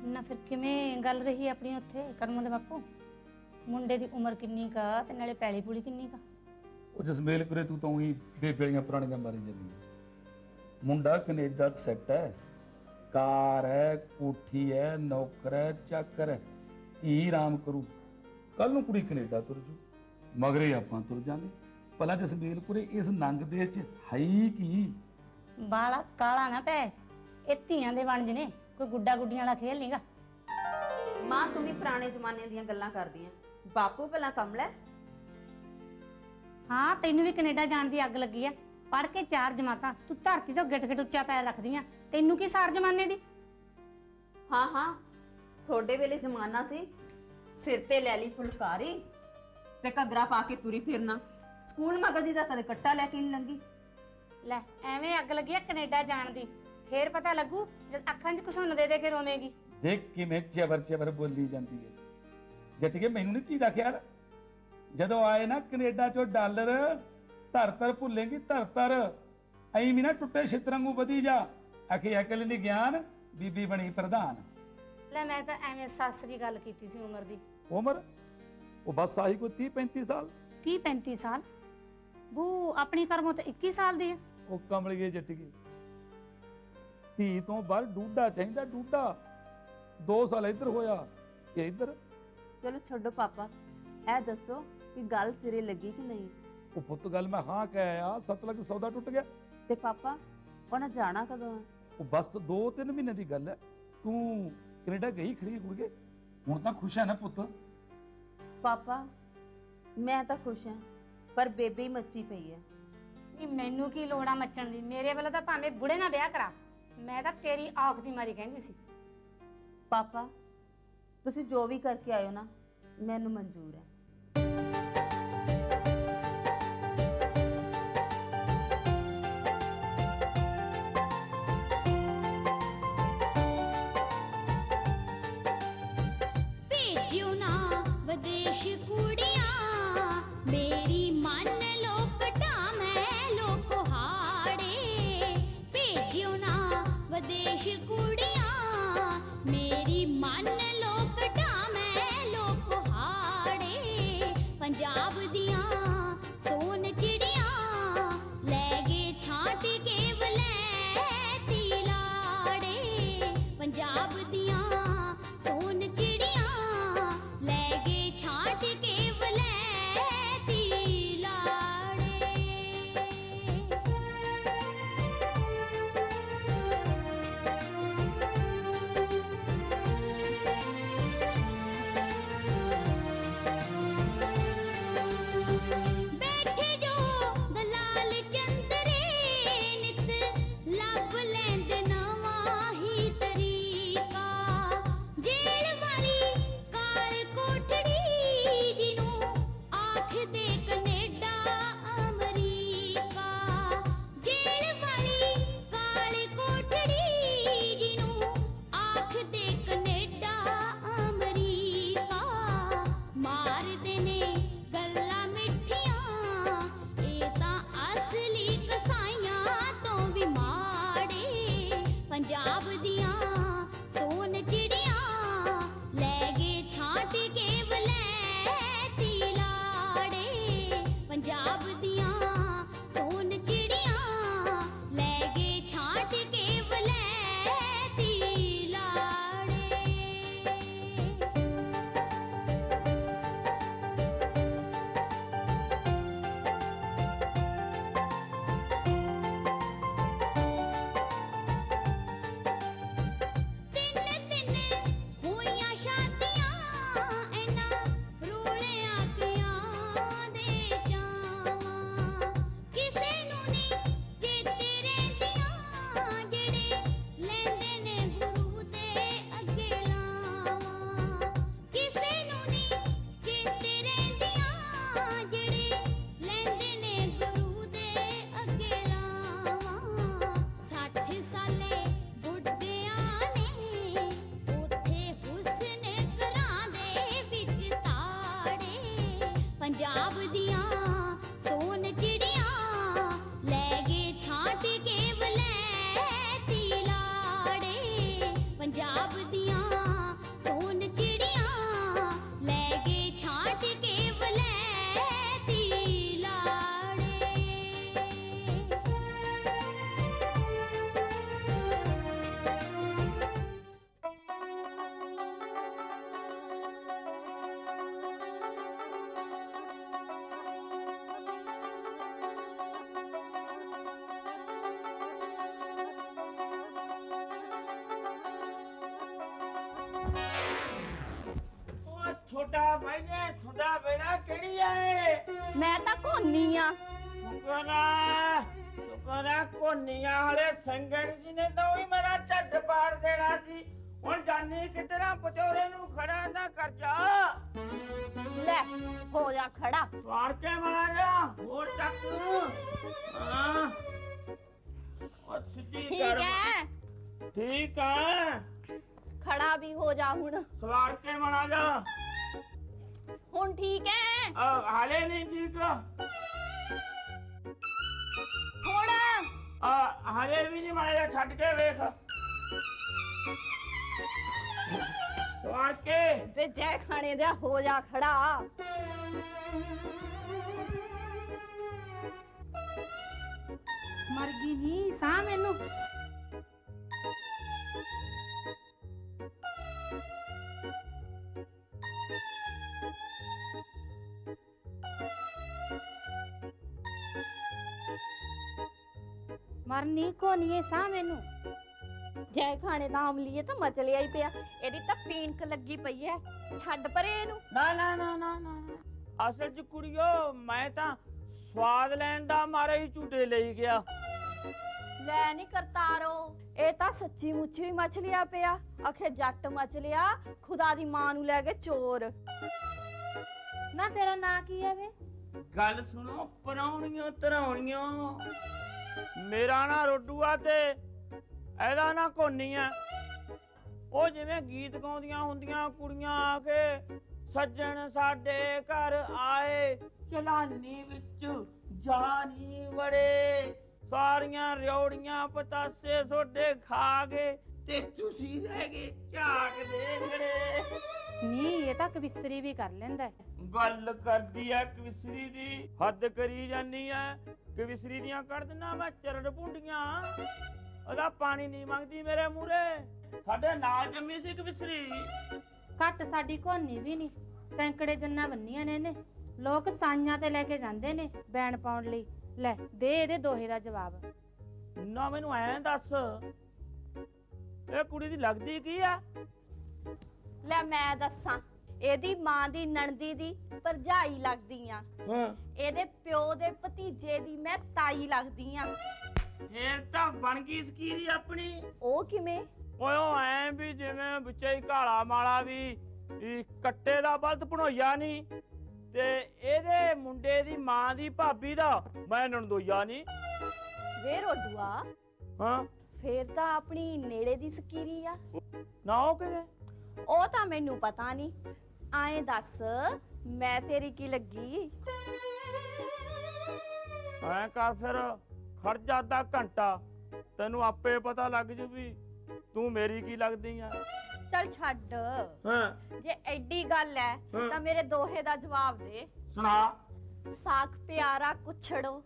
ਨਾ ਫਿਰ ਕਿਵੇਂ ਗੱਲ ਰਹੀ ਆਪਣੀ ਉੱਥੇ ਕਰਮੋਂ ਦੇ ਬਾਪੂ? ਮੁੰਡੇ ਦੀ ਉਮਰ ਕਿੰਨੀ ਕਾ ਤੇ ਨਾਲੇ ਪੈਲੀ ਪੂਲੀ ਕਿੰਨੀ ਕਾ? ਉਹ ਜਸਮੇਲ ਕਰੇ ਤੂੰ ਤਾਂ ਉਹੀ ਬੇਬੇਲੀਆਂ ਪੁਰਾਣੀਆਂ ਮਾਰੀ ਜਾਂਦੀ ਹੈ। ਮੁੰਡਾ ਕੈਨੇਡਾ ਸੈੱਟ ਹੈ, ਕਾਰ ਹੈ, ਕੋਠੀ ਹੈ, ਨੌਕਰ ਹੈ, ਚਾਕਰ ਹੈ, ਧੀ ਆਰਾਮ ਕਰੂ। ਕੱਲ ਨੂੰ ਕੁੜੀ ਕੈਨੇਡਾ ਤੁਰ ਜੂ, ਮਗਰੇ ਆਪਾਂ ਤੁਰ ਜਾਾਂਗੇ। ਭਲਾ ਜਸਮੇਲ ਕੁਰੇ ਇਸ ਨੰਗ ਦੇਸ਼ 'ਚ ਹੈ ਹੀ ਕੀ? ਬਾਲਾ ਕਾਲਾ ਨਾ ਪੈ, ਇਹ ਧੀਆਂ ਦੇ ਵਣਜ ਨੇ, ਕੋਈ ਗੁੱਡਾ ਗੁੱਡੀਆਂ ਵਾਲਾ ਖੇਲ ਨਹੀਂਗਾ। ਮਾਂ ਤੂੰ ਵੀ ਪੁਰਾਣੇ ਜ਼ਮਾਨੇ ਦੀਆਂ ਗੱਲਾਂ ਕਰਦੀ ਆਂ, ਬਾਪੂ ਭਲਾ ਕਮਲਾ ਹੈ? ਹਾਂ ਤੈਨੂੰ ਵੀ ਕੈਨੇਡਾ ਜਾਣ ਦੀ ਅੱਗ ਲੱਗੀ ਆ, ਪੜ ਕੇ 4 ਜਮਾਤਾਂ, ਤੂੰ ਧਰਤੀ ਤੋਂ ਗਿੱਟ ਗਿੱਟ ਉੱਚਾ ਪੈਰ ਰੱਖਦੀ ਆ, ਤੈਨੂੰ ਕੀ ਸਾਰ ਜਮਾਨੇ ਦੀ? ਹਾਂ ਹਾਂ, ਤੁਹਾਡੇ ਵੇਲੇ ਜ਼ਮਾਨਾ ਸੀ ਸਿਰ ਤੇ ਲੈ ਲਈ ਫੁਲਕਾਰੀ ਤੇ ਘੱਗਰਾ ਪਾ ਕੇ ਤੁਰੀ ਫਿਰਨਾ, ਸਕੂਲ ਮਗਦੀ ਦਾ ਕਦੇ ਕੱਟਾ ਲੈ ਕੇ ਨਹੀਂ ਲੰਗੀ। ਲੈ ਐਵੇਂ ਅੱਗ ਲੱਗੀ ਆ ਕੈਨੇਡਾ ਜਾਣ ਦੀ, ਫੇਰ ਪਤਾ ਲੱਗੂ ਜਦ ਅੱਖਾਂ 'ਚ ਘਸੁੰਨ ਦੇ ਦੇ ਕੇ ਰੋਵੇਂਗੀ। ਦੇਖ ਕਿਵੇਂ ਚਬਰ ਬੋਲੀ ਜਾਂਦੀ ਹੈ। ਜਿੱਤ ਕੇ ਮੈਨੂੰ ਨਹੀਂ ਧੀ ਦਾ ਖਿਆਲ। ਜਦੋਂ ਆਏ ਨਾ ਕੈਨੇਡਾ ਚੋਂ ਡਾਲਰ, ਧਰ ਭੁੱਲੇਗੀ ਧਰ। ਐਂ ਵੀ ਨਾ ਟੁੱਟੇ ਛਿੱਤਰਾਂ ਵਧੀ ਜਾ, ਆਖੇ ਅਕਲ ਨਹੀਂ ਗਿਆਨ, ਬੀਬੀ ਬਣੀ ਪ੍ਰਧਾਨ। ਲੈ ਮੈਂ ਤਾਂ ਐਵੇਂ ਸਾਸਰੀ ਗੱਲ ਕੀਤੀ ਸੀ ਉਮਰ ਦੀ। ਉਮਰ ਉਹ ਬਸ ਆਹੀ ਕੋਈ 30-35 ਸਾਲ। 30-35 ਸਾਲ? ਬੂ ਆਪਣੀ ਕਰਮੋਂ ਤਾਂ 21 ਸਾਲ ਦੀ ਹੈ। ਉਹ ਕਮਲੀਏ ਜੱਟੀਏ, ਧੀ ਤੋਂ ਬਾਹਰ ਡੂਡਾ ਚਾਹੀਦਾ, ਡੂਡਾ। 2 ਸਾਲ ਇੱਧਰ ਹੋਇਆ ਕਿ ਇੱਧਰ। ਚਲੋ ਛੱਡੋ ਪਾਪਾ, ਇਹ ਦੱਸੋ ਕਿ ਗੱਲ ਸਿਰੇ ਲੱਗੀ ਕਿ ਨਹੀਂ? ਉਹ ਪੁੱਤ ਗੱਲ ਮੈਂ ਹਾਂ ਕਹਿ ਆਇਆ, 7 ਲੱਖ ਸੌਦਾ ਟੁੱਟ ਗਿਆ। ਤੇ ਪਾਪਾ ਉਹਨਾਂ ਜਾਣਾ ਕਦੋਂ ਹੈ? ਉਹ ਬਸ 2-3 ਮਹੀਨੇ ਦੀ ਗੱਲ ਹੈ। ਤੂੰ ਕੈਨੇਡਾ ਗਈ ਖੜੀ ਕੁੜੀਏ, ਹੁਣ ਤਾਂ ਖੁਸ਼ ਹੈ ਨਾ ਪੁੱਤ? ਪਾਪਾ ਮੈਂ ਤਾਂ ਖੁਸ਼ ਹਾਂ, ਪਰ ਬੇਬੇ ਹੀ ਮੱਚੀ ਪਈ ਹੈ। ਨਹੀਂ ਮੈਨੂੰ ਕੀ ਲੋੜ ਆ ਮੱਚਣ ਦੀ, ਮੇਰੇ ਵੱਲੋਂ ਤਾਂ ਭਾਵੇਂ ਬੁੜੇ ਨਾਲ ਵਿਆਹ ਕਰਾ, ਮੈਂ ਤਾਂ ਤੇਰੀ ਔਖ ਦੀ ਮਾਰੀ ਕਹਿੰਦੀ ਸੀ। ਪਾਪਾ ਤੁਸੀਂ ਜੋ ਵੀ ਕਰਕੇ ਆਇਓ ਨਾ, ਮੈਨੂੰ ਮਨਜ਼ੂਰ ਹੈ। ਭੇਜਿਓ ਨਾ ਵਿਦੇਸ਼ ਕੁੜੀਆਂ, ਮੇਰੀ ਮੰਨ ਲੋ ਕਟਾ ਮੈਂ ਲੋਕ ਹਾੜੇ। ਭੇਜਿਓ ਨਾ ਵਿਦੇਸ਼ ਕੁੜੀਆਂ, ਮੇਰੀ ਮੰਨ ਲੋ ਕਟਾ ਮੈਂ ਲੋਕ ਹਾੜੇ। ਪੰਜਾਬ ਦੀਆਂ ਸੋਨ ਚਿੜੀਆਂ, ਲੈ ਗਏ ਛਾਂਟ ਕੇ ਵਲੈਤੀ ਲਾੜੇ। ਪੰਜਾਬ ਦੀਆਂ ਸੋਨ ਚਿੜੀਆਂ, ਲੈ ਗਏ ਛਾਂਟ ਕੇ ਵਲੈਤੀ ਲਾੜੇ। ਮੈਨੇ ਤੁਹਾਡਾ ਬੇੜਾ ਕਿਹੜੀ ਆਏ ਮੈਂ ਤਾਂ ਕੋਨੀ ਆ। ਸੁਕਰਾ ਕੋਨੀਆਂ ਵਾਲੇ ਸੰਗਣ ਜੀ ਨੇ ਤਾਂ ਉਹੀ ਮੇਰਾ ਝੱਡ ਪਾੜ ਦੇਣਾ ਸੀ। ਹੁਣ ਜਾਨੀ ਕਿਤਨਾ ਪਚੋਰੇ ਨੂੰ ਖੜਾ ਨਾ ਕਰ ਜਾ। ਲੈ ਹੋ ਜਾ ਖੜਾ। ਸਵਾਰ ਕੇ ਮਰਾ ਜਾ ਹੋਰ ਚੱਕ। ਹਾਂ ਉਹ ਸਿੱਧੀ ਠੀਕ ਕਰ। ਹੈ, ਠੀਕ ਆ ਖੜਾ ਵੀ ਹੋ ਜਾ ਹੁਣ। ਸਵਾਰ ਕੇ ਮਰਾ ਜਾ। ਹੁਣ ਠੀਕ ਹੈ ਹਾਲੇ ਨਹੀਂ ਠੀਕ। ਹੁਣ ਹਾਲੇ ਵੀ ਨਹੀਂ ਮਾਰਿਆ ਛੱਡ ਕੇ ਵੇਖ। ਸਵਾਰ ਕੇ ਵੇ ਜੈ ਖਾਣੇ ਦਾ ਹੋ ਜਾ ਖੜਾ। ਮਰ ਗਈ ਨਹੀਂ ਸਾਹ ਮੈਨੂੰ। ਮਰਨੀ ਕੋ ਨਹੀਂ ਸਾਹ ਮੈਨੂੰ। ਜੈ ਖਾਣੇ ਦਾ ਅਮਲੀਏ ਤਾਂ ਮਚਲਿਆ ਹੀ ਪਿਆ। ਇਹਦੀ ਤਾਂ ਪੀਣਕ ਲੱਗੀ ਪਈ ਐ। ਛੱਡ ਪਰੇ ਇਹਨੂੰ। ਨਾ ਨਾ ਨਾ ਨਾ ਨਾ ਅਸਲ ਚ ਕੁੜੀਓ ਮੈਂ ਤਾਂ ਸਵਾਦ ਲੈਣ ਦਾ ਮਾਰੇ ਹੀ ਝੂਟੇ ਲਈ ਗਿਆ। ਲੈ ਨੀ ਕਰਤਾਰੋ, ਇਹ ਤਾਂ ਸੱਚੀ ਮੁੱਚੀ ਮਚਲਿਆ ਪਿਆ। ਅਖੇ ਜੱਟ ਮਚਲਿਆ ਖੁਦਾ ਦੀ ਮਾਂ ਨੂੰ ਲੈ ਕੇ ਚੋਰ। ਨਾ ਤੇਰਾ ਨਾਂ ਕੀ ਹੈ ਵੇ? ਗੱਲ ਸੁਣੋ ਪਰਾਉਣੀਆਂ ਤਰਾਉਣੀਆਂ। ਮੇਰਾ ਨਾਂ ਰੋਡੂ ਆ ਤੇ ਇਹਦਾ ਨਾਂ ਕੋਨੀ ਆ। ਉਹ ਜਿਵੇਂ ਗੀਤ ਗਾਉਂਦੀਆਂ ਹੁੰਦੀਆਂ ਕੁੜੀਆਂ ਆ ਕੇ, ਸੱਜਣ ਸਾਡੇ ਘਰ ਆਏ ਚਲਾਨੀ ਵਿੱਚ ਜਾਨੀ ਵੜੇ, ਸਾਰੀਆਂ ਰਿਉੜੀਆਂ ਪਤਾਸੇ ਸੋਡੇ ਖਾ ਗਏ ਤੇ ਤੁਸੀਂ ਰਹਿ ਗਏ ਝਾਕਦੇ ਖੜੇ। ਨਹੀਂ ਇਹ ਤਾਂ ਕਵਿਸਰੀ ਵੀ ਕਰ ਲੈਂਦਾ ਹੈ। ਗੱਲ ਕਰਦੀ ਐ ਕਵਿਸਰੀ ਦੀ, ਹੱਦ ਕਰੀ ਜਾਨੀ ਐ। ਕਵਿਸਰੀ ਦੀਆਂ ਕੱਢ ਦਿਨਾ ਮੈਂ ਚਰੜ ਭੁੰਡੀਆਂ। ਉਹਦਾ ਪਾਣੀ ਨਹੀਂ ਮੰਗਦੀ ਮੇਰੇ ਮੂਹਰੇ। ਸਾਡੇ ਨਾਲ ਜੰਮੀ ਸੀ ਕਵਿਸਰੀ। ਘੱਟ ਸਾਡੀ ਕੋਨੀ ਵੀ ਨਹੀਂ। ਸੈਂਕੜੇ ਜੰਨਾਂ ਬੰਨੀਆਂ ਨੇ ਇਹਨੇ। ਲੋਕ ਸਾਈਆਂ ਤੇ ਲੈ ਕੇ ਜਾਂਦੇ ਨੇ ਬੈਣ ਪਾਉਣ ਲਈ। ਲੈ ਦੇ ਇਹਦੇ ਦੋਹੇ ਦਾ ਜਵਾਬ। ਨਾ ਮੈਨੂੰ ਐਂ ਦੱਸ ਇਹ ਕੁੜੀ ਦੀ ਲੱਗਦੀ ਕੀ ਆ? ਲੈ ਮੈਂ ਦੱਸਾਂ, ਇਹਦੀ ਮਾਂ ਦੀ ਨਣਦੀ ਦੀ ਭਰਜਾਈ ਲੱਗਦੀ ਆ। ਇਹਦੇ ਪਿਓ ਦੇ ਭਤੀਜੇ ਦੀ ਮੈਂ ਤਾਈ ਲੱਗਦੀ ਆ। ਫੇਰ ਤਾਂ ਬਣ ਗਈ ਸਕੀਰੀ ਆਪਣੀ। ਉਹ ਕਿਵੇਂ? ਓਏ ਉਹ ਐਂ ਵੀ ਜਿਵੇਂ ਵਿੱਚੇ ਹੀ ਕਾਲਾ ਮਾਲਾ ਵੀ ਕੱਟੇ ਦਾ ਬਲਦ ਭਣੋਈਆ ਨਹੀਂ ਤੇ ਇਹਦੇ ਮੁੰਡੇ ਦੀ ਮਾਂ ਦੀ ਭਾਬੀ ਦਾ ਮੈਂ ਨਣਦੋਈਆ ਨਹੀਂ। ਵੇ ਰੋਡੂਆ, ਹਾਂ ਫੇਰ ਤਾਂ ਆਪਣੀ ਨੇੜੇ ਦੀ ਸਕੀਰੀ ਆ। ਨਾ ਉਹ ਕਿਵੇਂ? ਉਹ ਤਾਂ ਮੈਨੂੰ ਪਤਾ ਨਹੀਂ। ਆਏ ਦੱਸ ਮੈਂ ਤੇਰੀ ਕੀ ਲੱਗੀ? ਐਂ ਕਰ ਫਿਰ ਖੜ ਜਾ ਅੱਧਾ ਘੰਟਾ, ਤੈਨੂੰ ਆਪੇ ਪਤਾ ਲੱਗ ਜੂ ਵੀ ਤੂੰ ਮੇਰੀ ਕੀ ਲੱਗਦੀ ਆ। ਚੱਲ ਛੱਡ। ਹਾਂ ਜੇ ਐਡੀ ਗੱਲ ਐ ਤਾਂ ਮੇਰੇ ਦੋਹੇ ਦਾ ਜਵਾਬ ਦੇ। ਸੁਣਾ। ਸਾਖ ਪਿਆਰਾ ਕੁਛੜੋ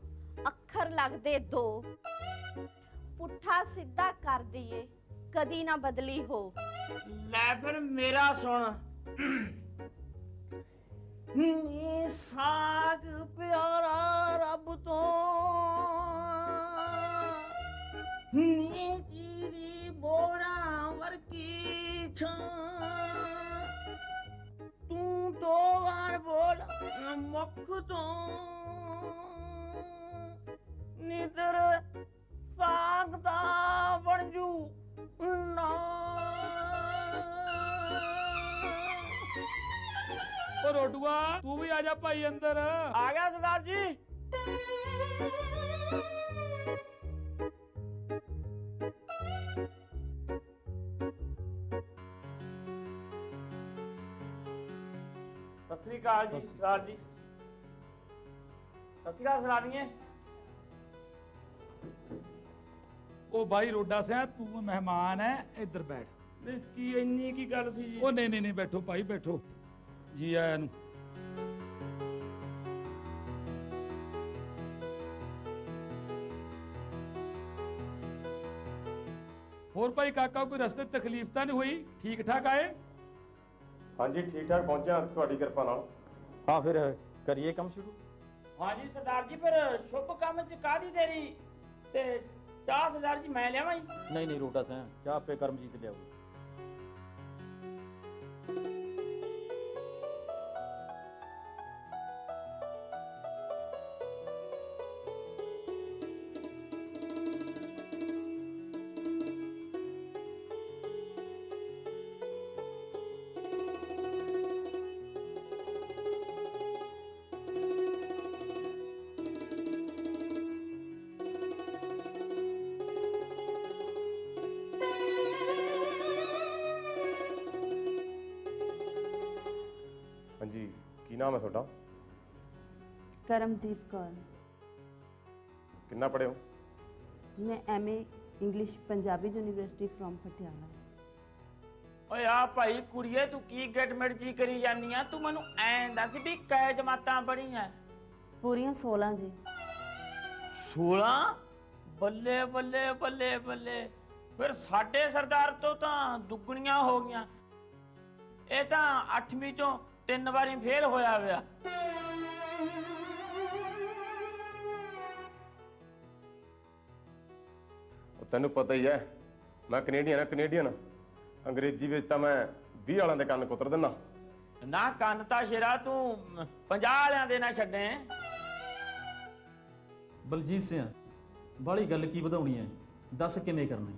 ਅੱਖਰ ਲੱਗਦੇ ਦੋ, ਪੁੱਠਾ ਸਿੱਧਾ ਕਰ ਦਈਏ ਕਦੀ ਨਾ ਬਦਲੀ ਹੋ। ਲੈ ਫਿਰ ਮੇਰਾ ਸੁਣ। ਨੀ ਸਾਗ ਪਿਆਰਾ ਰੱਬ ਤੋਂ, ਨੀ ਤੇਰੀ ਬੋੜਾ ਵਰਗੀ ਛਾਂ, ਤੂੰ ਦੋ ਵਾਰ ਬੋਲ ਮੁੱਖ ਤੋਂ, ਨਿਦਰ ਸਾਗ ਦਾ ਬਣ ਜੂ ਨਾ। ਓ ਰੋਡੂਆ ਤੂੰ ਵੀ ਆ ਜਾ ਭਾਈ ਅੰਦਰ। ਆ ਗਿਆ ਸਰਦਾਰ ਜੀ। ਸਤਿ ਸ੍ਰੀ ਅਕਾਲ ਜੀ ਸਰਦਾਰ ਜੀ। ਸਤਿ ਸ੍ਰੀ ਅਕਾਲ ਸਰਦਾਰਨੀਏ। ਉਹ ਬਾਈ ਰੋਡਾ ਸਿਆ ਤੂੰ ਮਹਿਮਾਨ ਹੈ, ਇੱਧਰ ਬੈਠ। ਨਹੀਂ ਕੀ ਇੰਨੀ ਕੀ ਗੱਲ ਸੀ ਜੀ? ਉਹ ਨਹੀਂ ਨਹੀਂ ਨਹੀਂ ਬੈਠੋ ਭਾਈ ਬੈਠੋ। ਜੀ ਆਇਆਂ ਨੂੰ। ਹੋਰ ਭਾਈ ਕਾਕਾ ਕੋਈ ਰਸਤੇ ਤਕਲੀਫ ਤਾਂ ਨਹੀਂ ਹੋਈ? ਠੀਕ ਠਾਕ ਆਏ? ਹਾਂਜੀ ਠੀਕ ਠਾਕ ਪਹੁੰਚਿਆ ਤੁਹਾਡੀ ਕਿਰਪਾ ਨਾਲ। ਹਾਂ ਫਿਰ ਕਰੀਏ ਕੰਮ ਸ਼ੁਰੂ। ਹਾਂਜੀ ਸਰਦਾਰ ਜੀ, ਫਿਰ ਸ਼ੁਭ ਕੰਮ ਚ ਕਾਦੀ ਦੇਰੀ? ਤੇ ਚਾਹ ਸਰਦਾਰ ਜੀ ਮੈਂ ਲਿਆਵਾਂ ਜੀ? ਨਹੀਂ ਨਹੀਂ ਰੋਟਾ ਸਿਆ ਚਾਹ ਆਪੇ ਕਰਮਜੀਤ ਲਿਆਊ। ਕੀ ਨਾਮ ਹੈ ਤੁਹਾਡਾ? ਕਰਮਜੀਤ ਕੌਰ। ਕਿੰਨਾ ਪੜ੍ਹੇ ਹੋ? ਮੈਂ MA English Punjabi university from Patiala. ਓਏ ਆ ਭਾਈ ਕੁੜੀਏ ਤੂੰ ਕੀ ਗਿਟਮਿਟ ਜੀ ਕਰੀ ਜਾਂਦੀ ਆ? ਤੂੰ ਮੈਨੂੰ ਐਂ ਦੱਸ ਵੀ ਕੈ ਜਮਾਤਾਂ ਪੜ੍ਹੀਆਂ? ਪੂਰੀਆਂ 16 ਜੀ। 16? ਬੱਲੇ ਬੱਲੇ ਬੱਲੇ ਬੱਲੇ, ਫਿਰ ਸਾਡੇ ਸਰਦਾਰ ਤੋਂ ਤਾਂ ਦੁੱਗਣੀਆਂ ਹੋ ਗਈਆਂ। ਇਹ ਤਾਂ 8ਵੀਂ ਚੋਂ 3 ਵਾਰੀ ਫੇਲ ਹੋਇਆ ਹੋਇਆ। ਤੈਨੂੰ ਪਤਾ ਹੀ ਹੈ ਮੈਂ ਕੈਨੇਡੀਅਨ ਅੰਗਰੇਜ਼ੀ ਵਿੱਚ ਤਾਂ ਮੈਂ 20 ਵਾਲਿਆਂ ਦੇ ਕੰਨ ਕੁਤਰ ਦਿੰਦਾ। ਨਾ ਕੰਨ ਤਾਂ ਸ਼ੇਰਾ ਤੂੰ 50 ਵਾਲਿਆਂ ਦੇ ਨਾ ਛੱਡੇ। ਬਲਜੀਤ ਸਿੰਘ ਬਾਹਲੀ ਗੱਲ ਕੀ ਵਧਾਉਣੀ ਹੈ, ਦੱਸ ਕਿਵੇਂ ਕਰਨਾ ਹੈ?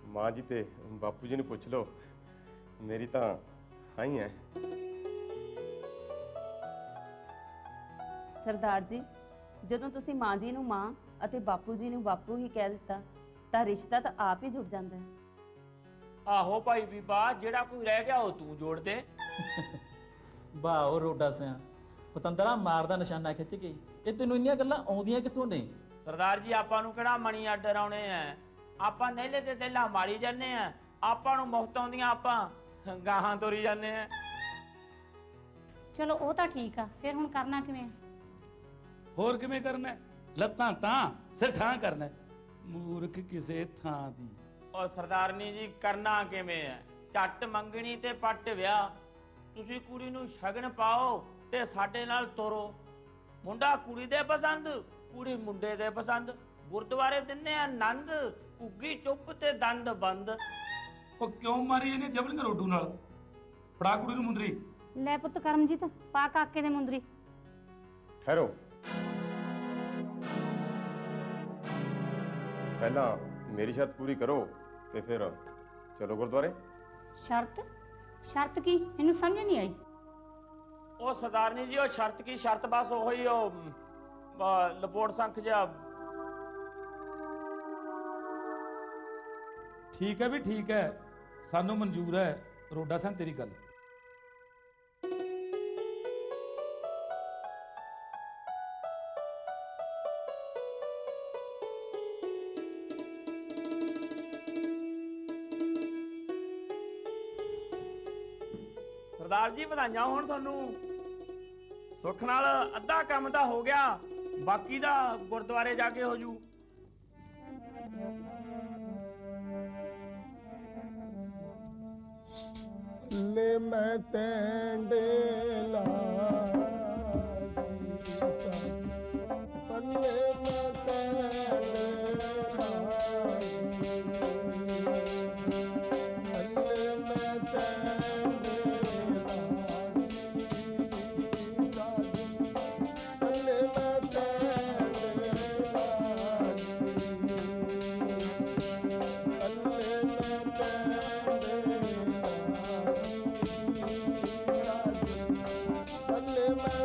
ਮਾਂ ਜੀ ਤੇ ਬਾਪੂ ਜੀ ਨੂੰ ਪੁੱਛ ਲਓ, ਮੇਰੀ ਤਾਂ ਹਾਂ ਹੀ ਹੈ। ਸਰਦਾਰ ਜੀ, ਜਦੋਂ ਤੁਸੀਂ ਮਾਂ ਜੀ ਨੂੰ ਮਾਂ ਅਤੇ ਬਾਪੂ ਜੀ ਨੂੰ ਬਾਪੂ ਹੀ ਕਹਿ ਦਿੱਤਾ ਤਾਂ ਰਿਸ਼ਤਾ ਤਾਂ ਆਪ ਹੀ ਜੁੜ ਜਾਂਦਾ ਹੈ। ਆਹੋ ਭਾਈ ਬੀਬਾ, ਜਿਹੜਾ ਕੋਈ ਰਹਿ ਗਿਆ ਉਹ ਤੂੰ ਜੋੜ ਦੇ। ਵਾਹ ਉਹ ਰੋਡਾ ਸਿੰਘ, ਪਤੰਦਰਾ ਮਾਰਦਾ ਨਿਸ਼ਾਨਾ ਖਿੱਚ ਕੇ। ਇਹ ਤੈਨੂੰ ਇੰਨੀਆਂ ਗੱਲਾਂ ਆਉਂਦੀਆਂ ਕਿੱਥੋਂ ਨੇ? ਸਰਦਾਰ ਜੀ ਆਪਾਂ ਨੂੰ ਕਿਹੜਾ ਮਣੀ ਆਰਡਰ ਆਉਣੇ ਆ? ਆਪਾਂ ਨੇਲੇ ਤੇ ਤੇਲਾ ਮਾਰੀ ਜਾਂਦੇ ਆ। ਆਪਾਂ ਨੂੰ ਮੁਫਤ ਆਉਂਦੀਆਂ, ਆਪਾਂ ਗਾਹਾਂ ਤੋਰੀ ਜਾਂਦੇ ਆ। ਚਲੋ ਉਹ ਤਾਂ ਠੀਕ ਆ, ਫਿਰ ਹੁਣ ਕਰਨਾ ਕਿਵੇਂ ਆ? ਹੋਰ ਕਿਵੇਂ ਕਰਨਾ ਹੈ? ਲੱਤਾਂ ਤਾਂ ਸਿਰ ਠਾਂ ਕਰਨਾ ਹੈ। ਮੂਰਖ ਕਿਸੇ ਥਾਂ ਦੀ। ਉਹ ਸਰਦਾਰਨੀ ਜੀ ਕਰਨਾ ਕਿਵੇਂ ਹੈ? ਝੱਟ ਮੰਗਣੀ ਤੇ ਪੱਟ ਵਿਆਹ। ਤੁਸੀਂ ਕੁੜੀ ਨੂੰ ਸ਼ਗਨ ਪਾਓ ਤੇ ਸਾਡੇ ਨਾਲ ਤੋਰੋ। ਮੁੰਡਾ ਕੁੜੀ ਦੇ ਪਸੰਦ, ਕੁੜੀ ਮੁੰਡੇ ਦੇ ਪਸੰਦ। ਗੁਰਦੁਆਰੇ ਦਿੰਨੇ ਆਨੰਦ, ਘੁੱਗੀ ਚੁੱਪ ਤੇ ਦੰਦ ਬੰਦ। ਉਹ ਕਿਉਂ ਮਾਰੀ ਇਹਨੇ ਜਬਲੀਆਂ ਰੋਡੂ ਨਾਲ? ਫੜਾ ਕੁੜੀ ਨੂੰ ਮੁੰਦਰੀ। ਲੈ ਪੁੱਤ ਕਰਮਜੀਤ, ਪਾ ਕਾਕੇ ਦੇ ਮੁੰਦਰੀ। ਠਹਿਰੋ, ਪਹਿਲਾਂ ਮੇਰੀ ਸ਼ਰਤ ਪੂਰੀ ਕਰੋ ਤੇ ਫਿਰ ਚਲੋ ਗੁਰਦੁਆਰੇ। ਸ਼ਰਤ? ਸ਼ਰਤ ਕੀ? ਮੈਨੂੰ ਸਮਝ ਨਹੀਂ ਆਈ। ਉਹ ਸਰਦਾਰਨੀ ਜੀ, ਉਹ ਸ਼ਰਤ ਕੀ ਸ਼ਰਤ? ਬਸ ਉਹੀ ਉਹ ਲਪੋਟ ਸੰਖ ਜਿਹਾ। ਠੀਕ ਹੈ ਵੀ ਠੀਕ ਹੈ, ਸਾਨੂੰ ਮਨਜ਼ੂਰ ਹੈ ਰੋਡਾ ਸਿੰਘ ਤੇਰੀ ਗੱਲ। ਸਰਦਾਰ ਜੀ ਵਧਾਈਆਂ ਹੋਣ ਤੁਹਾਨੂੰ। ਸੁੱਖ ਨਾਲ ਅੱਧਾ ਕੰਮ ਤਾਂ ਹੋ ਗਿਆ, ਬਾਕੀ ਦਾ ਗੁਰਦੁਆਰੇ ਜਾ ਕੇ ਹੋ ਜੂ। ਲੈ ਮੈਂ ਤੈਂਡੇ ਪੱਲੇ ਮੈਂ